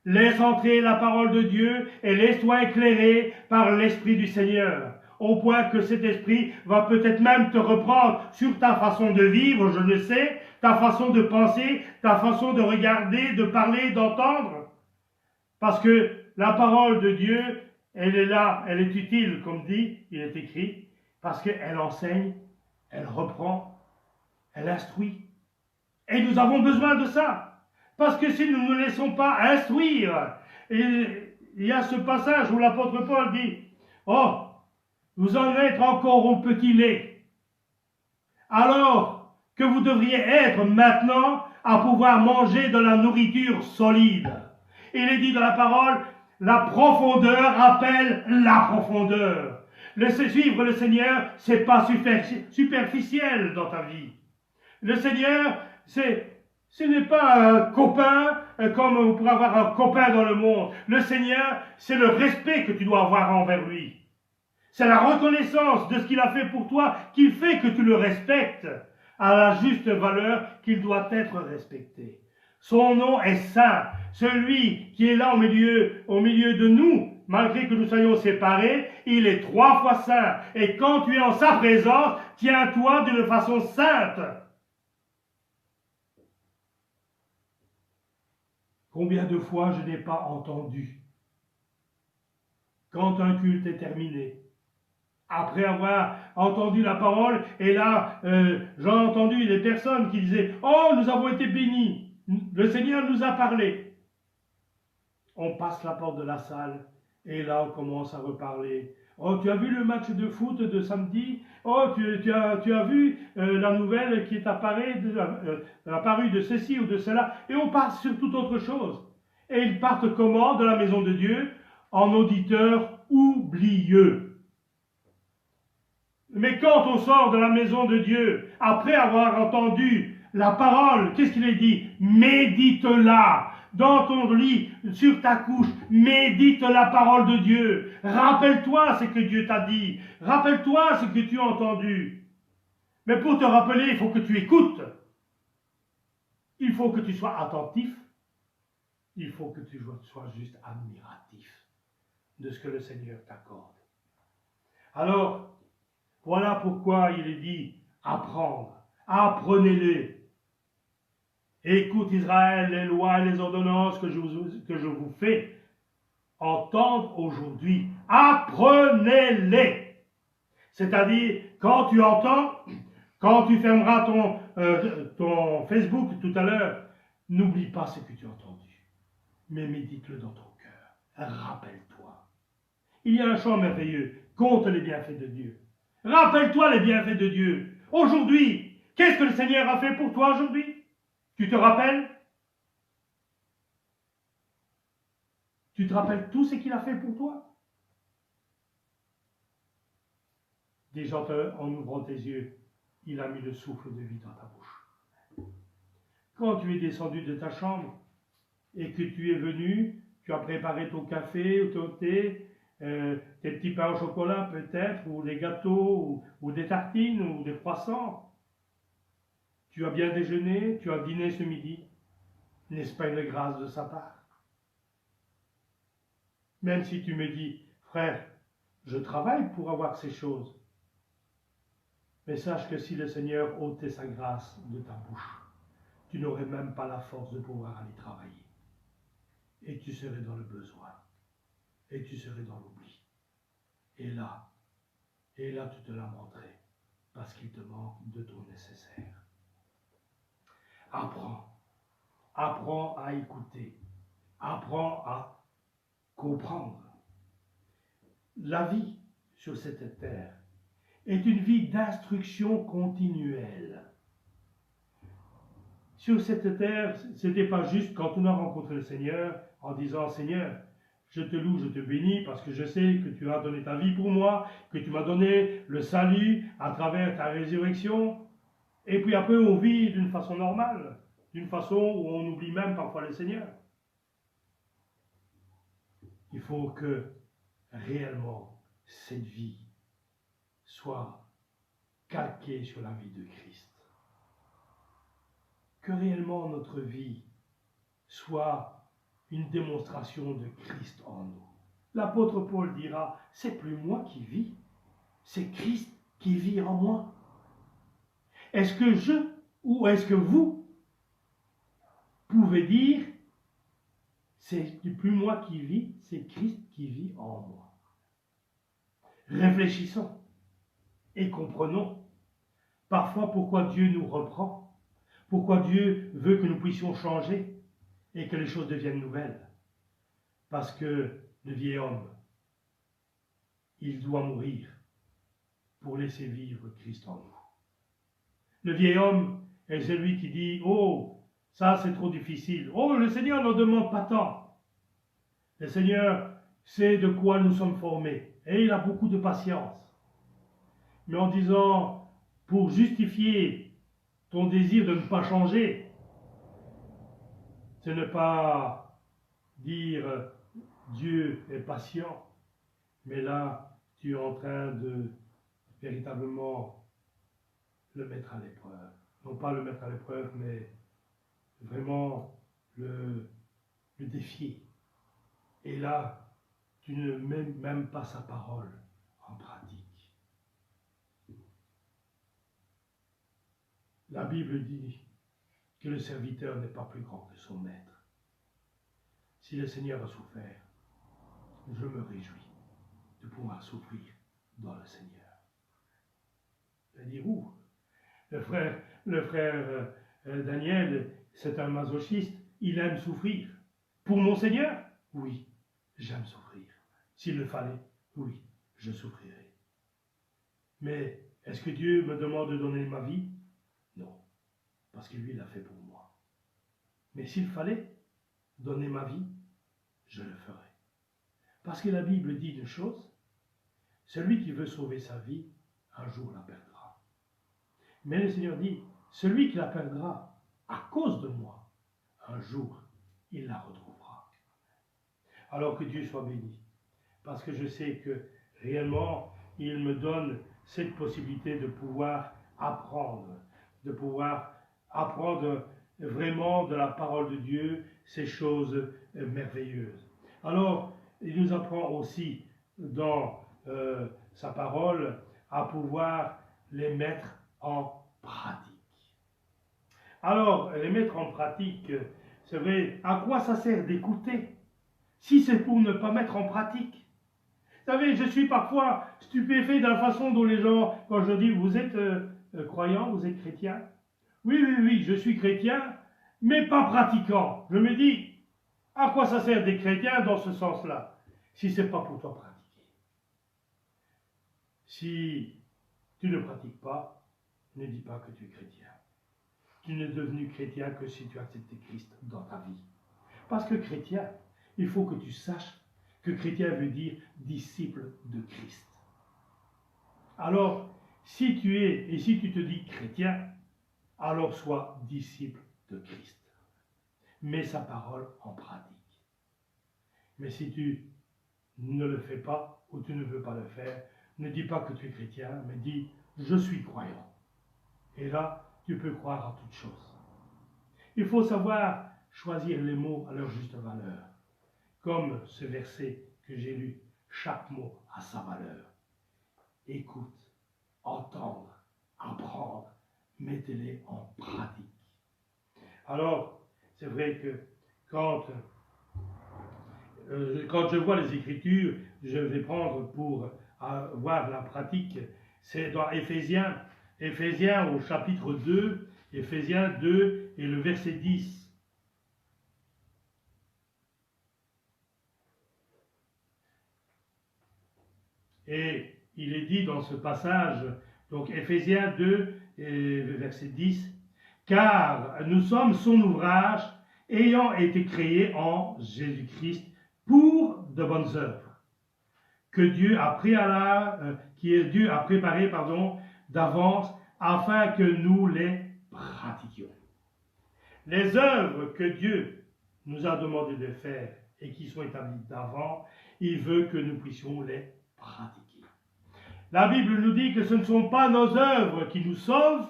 Laisse entrer la parole de Dieu et laisse-toi éclairer par l'Esprit du Seigneur, au point que cet Esprit va peut-être même te reprendre sur ta façon de vivre, je le sais, ta façon de penser, ta façon de regarder, de parler, d'entendre. Parce que la parole de Dieu, elle est là, elle est utile, comme dit, il est écrit, parce qu'elle enseigne, elle reprend, elle instruit. Et nous avons besoin de ça. Parce que si nous ne nous laissons pas instruire, et il y a ce passage où l'apôtre Paul dit « Oh, vous en êtes encore au petit lait, alors que vous devriez être maintenant à pouvoir manger de la nourriture solide. » Il est dit dans la parole « La profondeur appelle la profondeur. » Suivre le Seigneur, c'est pas superficiel dans ta vie. Le Seigneur, ce n'est pas un copain comme on pourrait avoir un copain dans le monde. Le Seigneur, c'est le respect que tu dois avoir envers lui. C'est la reconnaissance de ce qu'il a fait pour toi qui fait que tu le respectes à la juste valeur qu'il doit être respecté. Son nom est saint. Celui qui est là au milieu de nous, malgré que nous soyons séparés, il est 3 fois saint. Et quand tu es en sa présence, tiens-toi d'une façon sainte. Combien de fois je n'ai pas entendu, quand un culte est terminé, après avoir entendu la parole, et là, j'ai entendu des personnes qui disaient « Oh, nous avons été bénis, le Seigneur nous a parlé. » On passe la porte de la salle, et là, on commence à reparler. « Oh, tu as vu le match de foot de samedi? Oh, tu as vu la nouvelle qui est apparue de ceci ou de cela? » Et on passe sur toute autre chose. Et ils partent comment de la maison de Dieu? En auditeurs oublieux. Mais quand on sort de la maison de Dieu, après avoir entendu la parole, qu'est-ce qu'il est dit? Médite-la dans ton lit, sur ta couche, médite la parole de Dieu. Rappelle-toi ce que Dieu t'a dit. Rappelle-toi ce que tu as entendu. Mais pour te rappeler, il faut que tu écoutes. Il faut que tu sois attentif. Il faut que tu sois juste admiratif de ce que le Seigneur t'accorde. Alors, voilà pourquoi il est dit apprendre. Apprenez-les. Écoute Israël, les lois et les ordonnances que je vous fais entendre aujourd'hui. Apprenez-les. C'est-à-dire, quand tu entends, quand tu fermeras ton Facebook tout à l'heure, n'oublie pas ce que tu as entendu, mais médite-le dans ton cœur. Rappelle-toi. Il y a un chant merveilleux. Compte les bienfaits de Dieu. Rappelle-toi les bienfaits de Dieu. Aujourd'hui, qu'est-ce que le Seigneur a fait pour toi aujourd'hui? Tu te rappelles? Tu te rappelles tout ce qu'il a fait pour toi? Déjà, en ouvrant tes yeux, il a mis le souffle de vie dans ta bouche. Quand tu es descendu de ta chambre et que tu es venu, tu as préparé ton café ou ton thé, tes petits pains au chocolat peut-être, ou des gâteaux, ou des tartines, ou des croissants. Tu as bien déjeuné, tu as dîné ce midi. N'est-ce pas une grâce de sa part? Même si tu me dis, frère, je travaille pour avoir ces choses. Mais sache que si le Seigneur ôtait sa grâce de ta bouche, tu n'aurais même pas la force de pouvoir aller travailler. Et tu serais dans le besoin. Et tu serais dans l'oubli. Et là, tu te lamenterais parce qu'il te manque de ton nécessaire. Apprends. Apprends à écouter. Apprends à comprendre. La vie sur cette terre est une vie d'instruction continuelle. Sur cette terre, ce n'était pas juste quand on a rencontré le Seigneur en disant « Seigneur, je te loue, je te bénis parce que je sais que tu as donné ta vie pour moi, que tu m'as donné le salut à travers ta résurrection. » Et puis après, on vit d'une façon normale, d'une façon où on oublie même parfois le Seigneur. Il faut que réellement cette vie soit calquée sur la vie de Christ. Que réellement notre vie soit une démonstration de Christ en nous. L'apôtre Paul dira, c'est plus moi qui vis, c'est Christ qui vit en moi. Est-ce que je ou est-ce que vous pouvez dire, c'est plus moi qui vis, c'est Christ qui vit en moi? Réfléchissons et comprenons parfois pourquoi Dieu nous reprend. Pourquoi Dieu veut que nous puissions changer et que les choses deviennent nouvelles? Parce que le vieil homme, il doit mourir pour laisser vivre Christ en nous. Le vieil homme est celui qui dit « Oh, ça c'est trop difficile. Oh, le Seigneur n'en demande pas tant. Le Seigneur sait de quoi nous sommes formés et il a beaucoup de patience. » Mais en disant, pour justifier ton désir de ne pas changer, ce n'est pas dire Dieu est patient, mais là, tu es en train de véritablement le mettre à l'épreuve. Non pas le mettre à l'épreuve, mais vraiment le défier. Et là, tu ne mets même pas sa parole en pratique. La Bible dit que le serviteur n'est pas plus grand que son maître. Si le Seigneur a souffert, je me réjouis de pouvoir souffrir dans le Seigneur. C'est-à-dire où? Le frère Daniel, c'est un masochiste, il aime souffrir. Pour mon Seigneur? Oui, j'aime souffrir. S'il le fallait, oui, je souffrirai. Mais est-ce que Dieu me demande de donner ma vie? Non, parce que lui l'a fait pour moi. Mais s'il fallait donner ma vie, je le ferai. Parce que la Bible dit une chose, celui qui veut sauver sa vie, un jour la perdra. Mais le Seigneur dit, celui qui la perdra à cause de moi, un jour, il la retrouvera. Alors que Dieu soit béni. Parce que je sais que réellement, il me donne cette possibilité de pouvoir apprendre vraiment de la parole de Dieu ces choses merveilleuses. Alors, il nous apprend aussi dans sa parole à pouvoir les mettre en pratique. Alors, les mettre en pratique, c'est vrai, à quoi ça sert d'écouter si c'est pour ne pas mettre en pratique? Vous savez, je suis parfois stupéfait de la façon dont les gens, quand je dis vous êtes croyant, vous êtes chrétien. Oui, je suis chrétien, mais pas pratiquant. Je me dis, à quoi ça sert des chrétiens dans ce sens-là, si ce n'est pas pour toi pratiquer? Si tu ne pratiques pas, ne dis pas que tu es chrétien. Tu n'es devenu chrétien que si tu as accepté Christ dans ta vie. Parce que chrétien, il faut que tu saches que chrétien veut dire disciple de Christ. Alors, si tu es et si tu te dis chrétien, alors sois disciple de Christ. Mets sa parole en pratique. Mais si tu ne le fais pas ou tu ne veux pas le faire, ne dis pas que tu es chrétien, mais dis je suis croyant. Et là, tu peux croire à toutes choses. Il faut savoir choisir les mots à leur juste valeur. Comme ce verset que j'ai lu, chaque mot a sa valeur. Écoute, entendre, apprendre, mettez-les en pratique. Alors, c'est vrai que quand je vois les Écritures, je vais prendre pour voir la pratique, c'est dans Éphésiens au chapitre 2, Éphésiens 2 et le verset 10. Et il est dit dans ce passage, donc Éphésiens 2 et verset 10, car nous sommes son ouvrage, ayant été créés en Jésus-Christ pour de bonnes œuvres, que Dieu a préparé d'avance, afin que nous les pratiquions. Les œuvres que Dieu nous a demandé de faire et qui sont établies d'avant, il veut que nous puissions les pratiquer. La Bible nous dit que ce ne sont pas nos œuvres qui nous sauvent,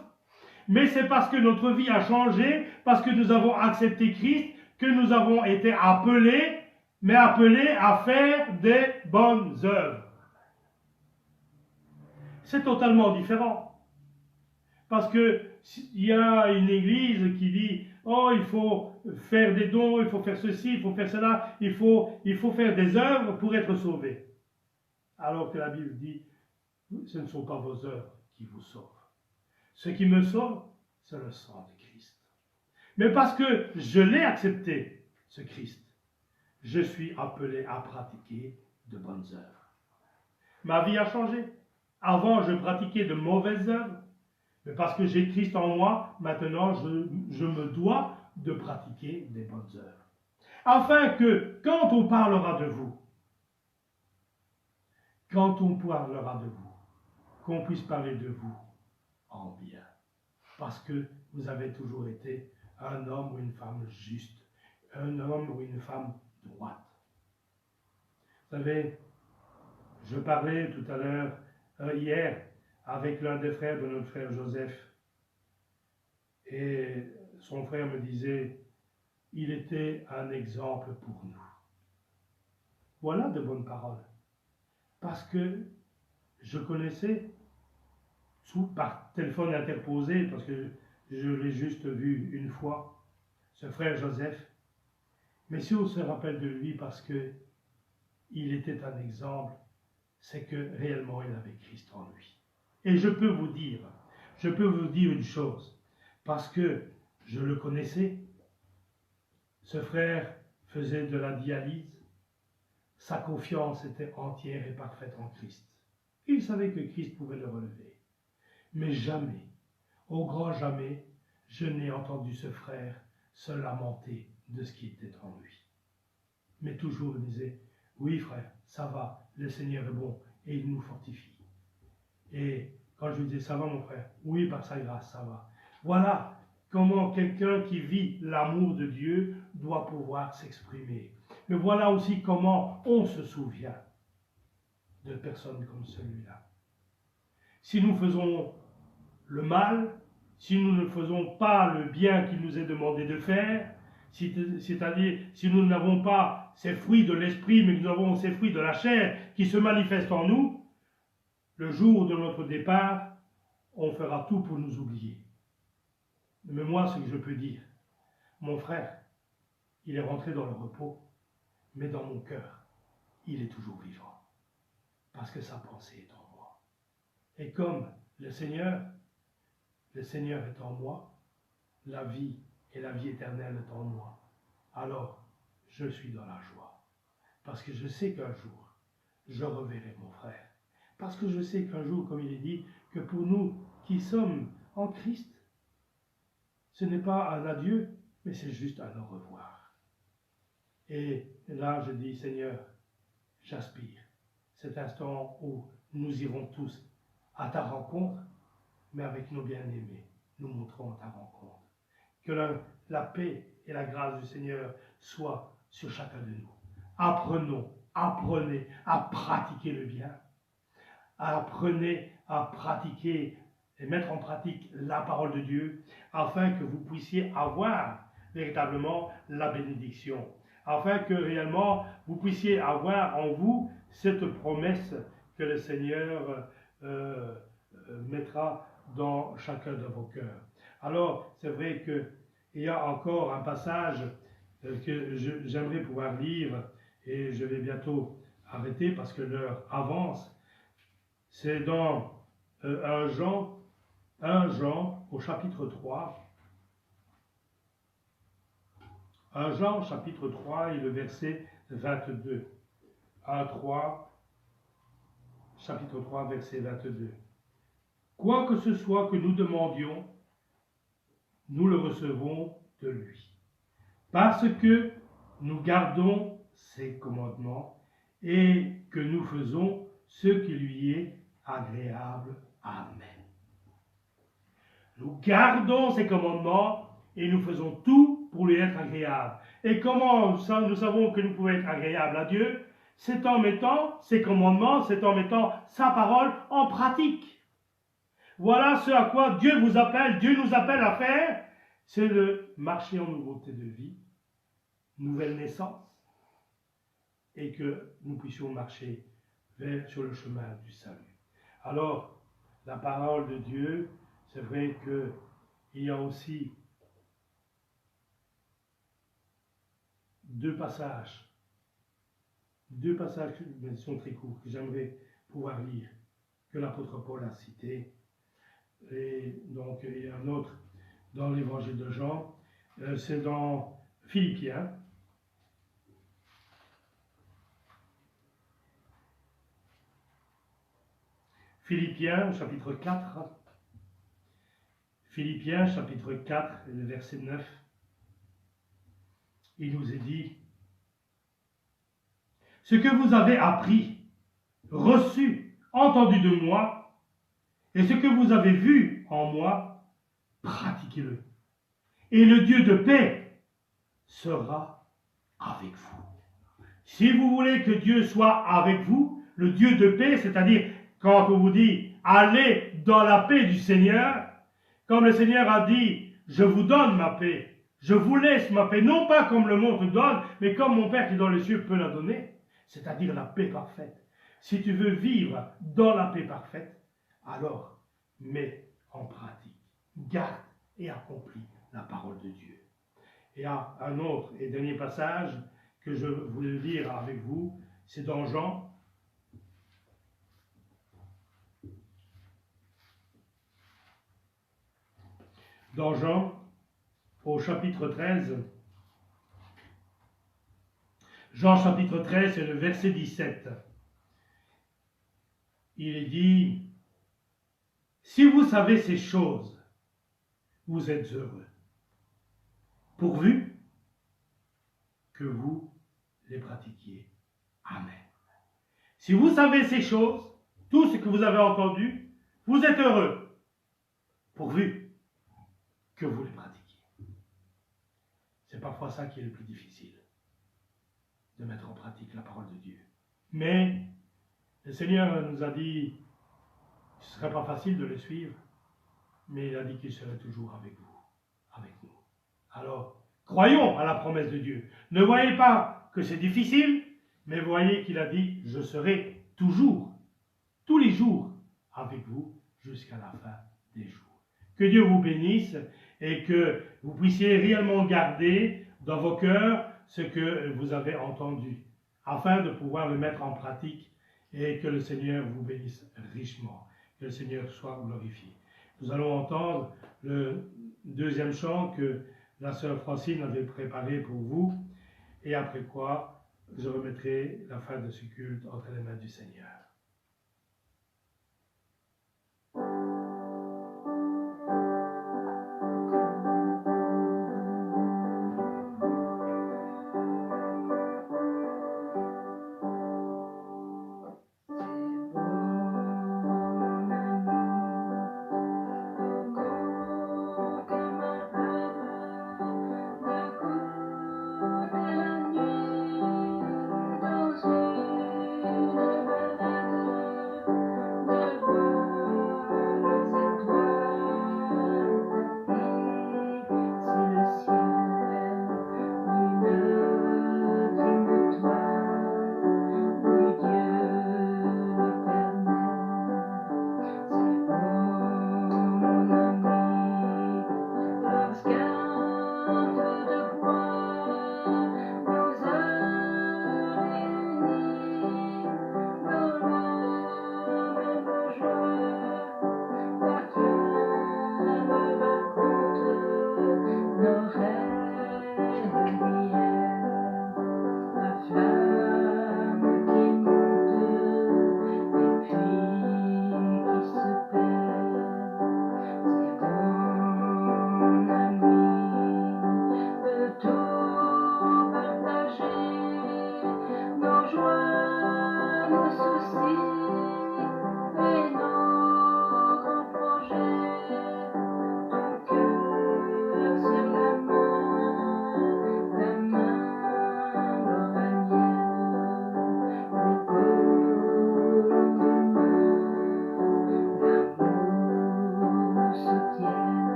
mais c'est parce que notre vie a changé, parce que nous avons accepté Christ, que nous avons été appelés, mais appelés à faire des bonnes œuvres. C'est totalement différent. Parce qu'il y a une église qui dit « Oh, il faut faire des dons, il faut faire ceci, il faut faire cela, il faut faire des œuvres pour être sauvé. » Alors que la Bible dit « Ce ne sont pas vos œuvres qui vous sauvent. Ce qui me sauve, c'est le sang de Christ. Mais parce que je l'ai accepté, ce Christ, je suis appelé à pratiquer de bonnes œuvres. Ma vie a changé. Avant, je pratiquais de mauvaises œuvres. Mais parce que j'ai Christ en moi, maintenant, je me dois de pratiquer des bonnes œuvres. Afin que, quand on parlera de vous, qu'on puisse parler de vous en bien. Parce que vous avez toujours été un homme ou une femme juste, un homme ou une femme droite. Vous savez, je parlais tout à l'heure, hier, avec l'un des frères de notre frère Joseph, et son frère me disait, il était un exemple pour nous. Voilà de bonnes paroles. Parce que je connaissais, par téléphone interposé, parce que je l'ai juste vu une fois, ce frère Joseph. Mais si on se rappelle de lui parce que il était un exemple, c'est que réellement il avait Christ en lui. Et je peux vous dire une chose, parce que je le connaissais, ce frère faisait de la dialyse, sa confiance était entière et parfaite en Christ. Il savait que Christ pouvait le relever. Mais jamais, au grand jamais, je n'ai entendu ce frère se lamenter de ce qui était en lui. Mais toujours il disait, oui frère, ça va, le Seigneur est bon et il nous fortifie. Et quand je lui disais, ça va mon frère, oui par sa grâce, ça va. Voilà comment quelqu'un qui vit l'amour de Dieu doit pouvoir s'exprimer. Mais voilà aussi comment on se souvient de personnes comme celui-là. Si nous faisons le mal, si nous ne faisons pas le bien qu'il nous est demandé de faire, c'est-à-dire si nous n'avons pas ces fruits de l'esprit, mais que nous avons ces fruits de la chair qui se manifestent en nous, le jour de notre départ, on fera tout pour nous oublier. Mais moi, ce que je peux dire, mon frère, il est rentré dans le repos, mais dans mon cœur, il est toujours vivant, parce que sa pensée est en moi. Et comme le Seigneur est en moi, la vie et la vie éternelle est en moi. Alors, je suis dans la joie. Parce que je sais qu'un jour, je reverrai mon frère. Parce que je sais qu'un jour, comme il est dit, que pour nous qui sommes en Christ, ce n'est pas un adieu, mais c'est juste un au revoir. Et là, je dis, Seigneur, j'aspire cet instant où nous irons tous à ta rencontre, mais avec nos bien-aimés, nous montrons ta rencontre. Que la paix et la grâce du Seigneur soient sur chacun de nous. Apprenez à pratiquer le bien. Apprenez à pratiquer et mettre en pratique la parole de Dieu, afin que vous puissiez avoir véritablement la bénédiction, afin que réellement vous puissiez avoir en vous cette promesse que le Seigneur mettra dans chacun de vos cœurs. Alors, c'est vrai qu'il y a encore un passage que j'aimerais pouvoir lire, et je vais bientôt arrêter parce que l'heure avance. C'est dans 1 Jean au chapitre 3. 1 Jean chapitre 3 et le verset 22. 3, chapitre 3, verset 22. Quoi que ce soit que nous demandions, nous le recevons de lui, parce que nous gardons ses commandements et que nous faisons ce qui lui est agréable. Amen. Nous gardons ses commandements et nous faisons tout pour lui être agréable. Et comment nous savons que nous pouvons être agréables à Dieu? C'est en mettant ses commandements, c'est en mettant sa parole en pratique. Voilà ce à quoi Dieu nous appelle à faire, c'est de marcher en nouveauté de vie, nouvelle naissance, et que nous puissions marcher sur le chemin du salut. Alors, la parole de Dieu, c'est vrai qu'il y a aussi deux passages, mais sont très courts, que j'aimerais pouvoir lire, que l'apôtre Paul a cité. Et donc, il y a un autre dans l'évangile de Jean, c'est dans Philippiens. Philippiens, chapitre 4. Philippiens, chapitre 4, le verset 9. Il nous est dit: ce que vous avez appris, reçu, entendu de moi, et ce que vous avez vu en moi, pratiquez-le. Et le Dieu de paix sera avec vous. Si vous voulez que Dieu soit avec vous, le Dieu de paix, c'est-à-dire quand on vous dit allez dans la paix du Seigneur, comme le Seigneur a dit, je vous donne ma paix, je vous laisse ma paix, non pas comme le monde donne, mais comme mon Père qui est dans les cieux peut la donner, c'est-à-dire la paix parfaite. Si tu veux vivre dans la paix parfaite, alors mets en pratique, garde et accomplis la parole de Dieu. Et un autre et dernier passage que je voulais lire avec vous, c'est dans Jean. Dans Jean, au chapitre 13, Jean chapitre 13, c'est le verset 17. Il est dit: si vous savez ces choses, vous êtes heureux, pourvu que vous les pratiquiez. Amen. Si vous savez ces choses, tout ce que vous avez entendu, vous êtes heureux, pourvu que vous les pratiquiez. C'est parfois ça qui est le plus difficile, de mettre en pratique la parole de Dieu. Mais le Seigneur nous a dit que ce ne serait pas facile de le suivre, mais il a dit qu'il serait toujours avec vous, avec nous. Alors, croyons à la promesse de Dieu. Ne voyez pas que c'est difficile, mais voyez qu'il a dit: je serai toujours, tous les jours, avec vous jusqu'à la fin des jours. Que Dieu vous bénisse et que vous puissiez réellement garder dans vos cœurs ce que vous avez entendu, afin de pouvoir le mettre en pratique, et que le Seigneur vous bénisse richement. Que le Seigneur soit glorifié. Nous allons entendre le deuxième chant que la sœur Francine avait préparé pour vous, et après quoi je remettrai la fin de ce culte entre les mains du Seigneur. Dans une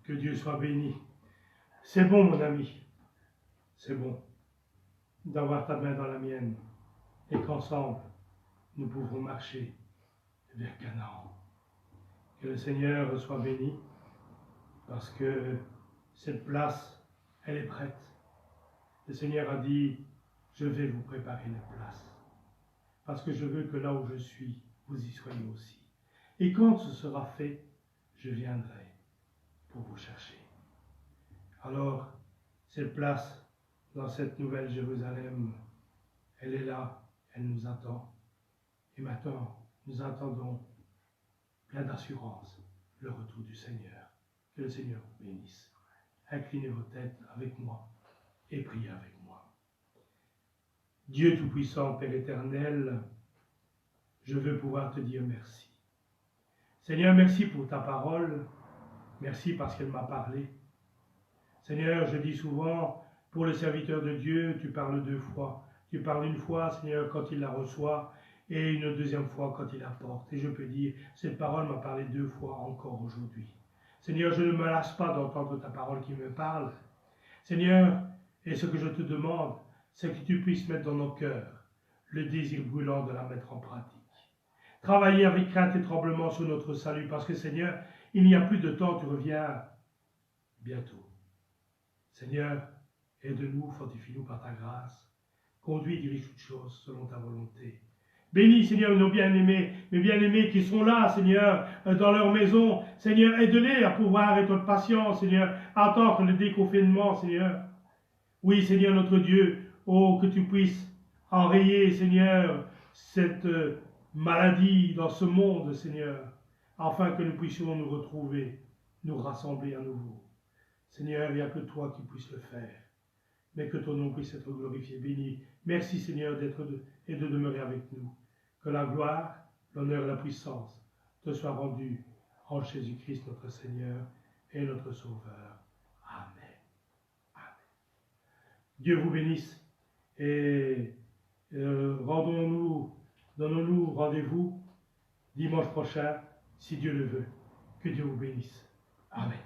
Que Dieu soit béni. C'est bon, mon ami. C'est bon d'avoir ta main dans la mienne et qu'ensemble, nous pouvons marcher vers Canaan. Que le Seigneur soit béni parce que cette place, elle est prête. Le Seigneur a dit, je vais vous préparer une place parce que je veux que là où je suis, vous y soyez aussi. Et quand ce sera fait, je viendrai pour vous chercher. Alors, cette place dans cette nouvelle Jérusalem, elle est là, elle nous attend. Et maintenant, nous attendons plein d'assurance le retour du Seigneur. Que le Seigneur vous bénisse. Inclinez vos têtes avec moi et priez avec moi. Dieu Tout-Puissant, Père éternel, je veux pouvoir te dire merci. Seigneur, merci pour ta parole. Merci parce qu'elle m'a parlé. Seigneur, je dis souvent, pour le serviteur de Dieu, tu parles 2 fois. Tu parles une fois, Seigneur, quand il la reçoit, et une deuxième fois quand il la porte. Et je peux dire, cette parole m'a parlé 2 fois encore aujourd'hui. Seigneur, je ne me lasse pas d'entendre ta parole qui me parle. Seigneur, et ce que je te demande, c'est que tu puisses mettre dans nos cœurs le désir brûlant de la mettre en pratique. Travailler avec crainte et tremblement sur notre salut, parce que Seigneur, il n'y a plus de temps, tu reviens bientôt. Seigneur, aide-nous, fortifie-nous par ta grâce. Conduis et dirige toutes choses selon ta volonté. Bénis, Seigneur, nos bien-aimés, mes bien-aimés qui sont là, Seigneur, dans leur maison. Seigneur, aide-les à pouvoir être patients, Seigneur, à attendre le déconfinement, Seigneur. Oui, Seigneur, notre Dieu, oh, que tu puisses enrayer, Seigneur, cette maladie dans ce monde, Seigneur, afin que nous puissions nous retrouver, nous rassembler à nouveau. Seigneur, il n'y a que toi qui puisses le faire, mais que ton nom puisse être glorifié, béni. Merci, Seigneur, d'être et de demeurer avec nous. Que la gloire, l'honneur et la puissance te soient rendus en Jésus-Christ, notre Seigneur et notre Sauveur. Amen. Amen. Dieu vous bénisse et donnons-nous rendez-vous dimanche prochain, si Dieu le veut. Que Dieu vous bénisse. Amen.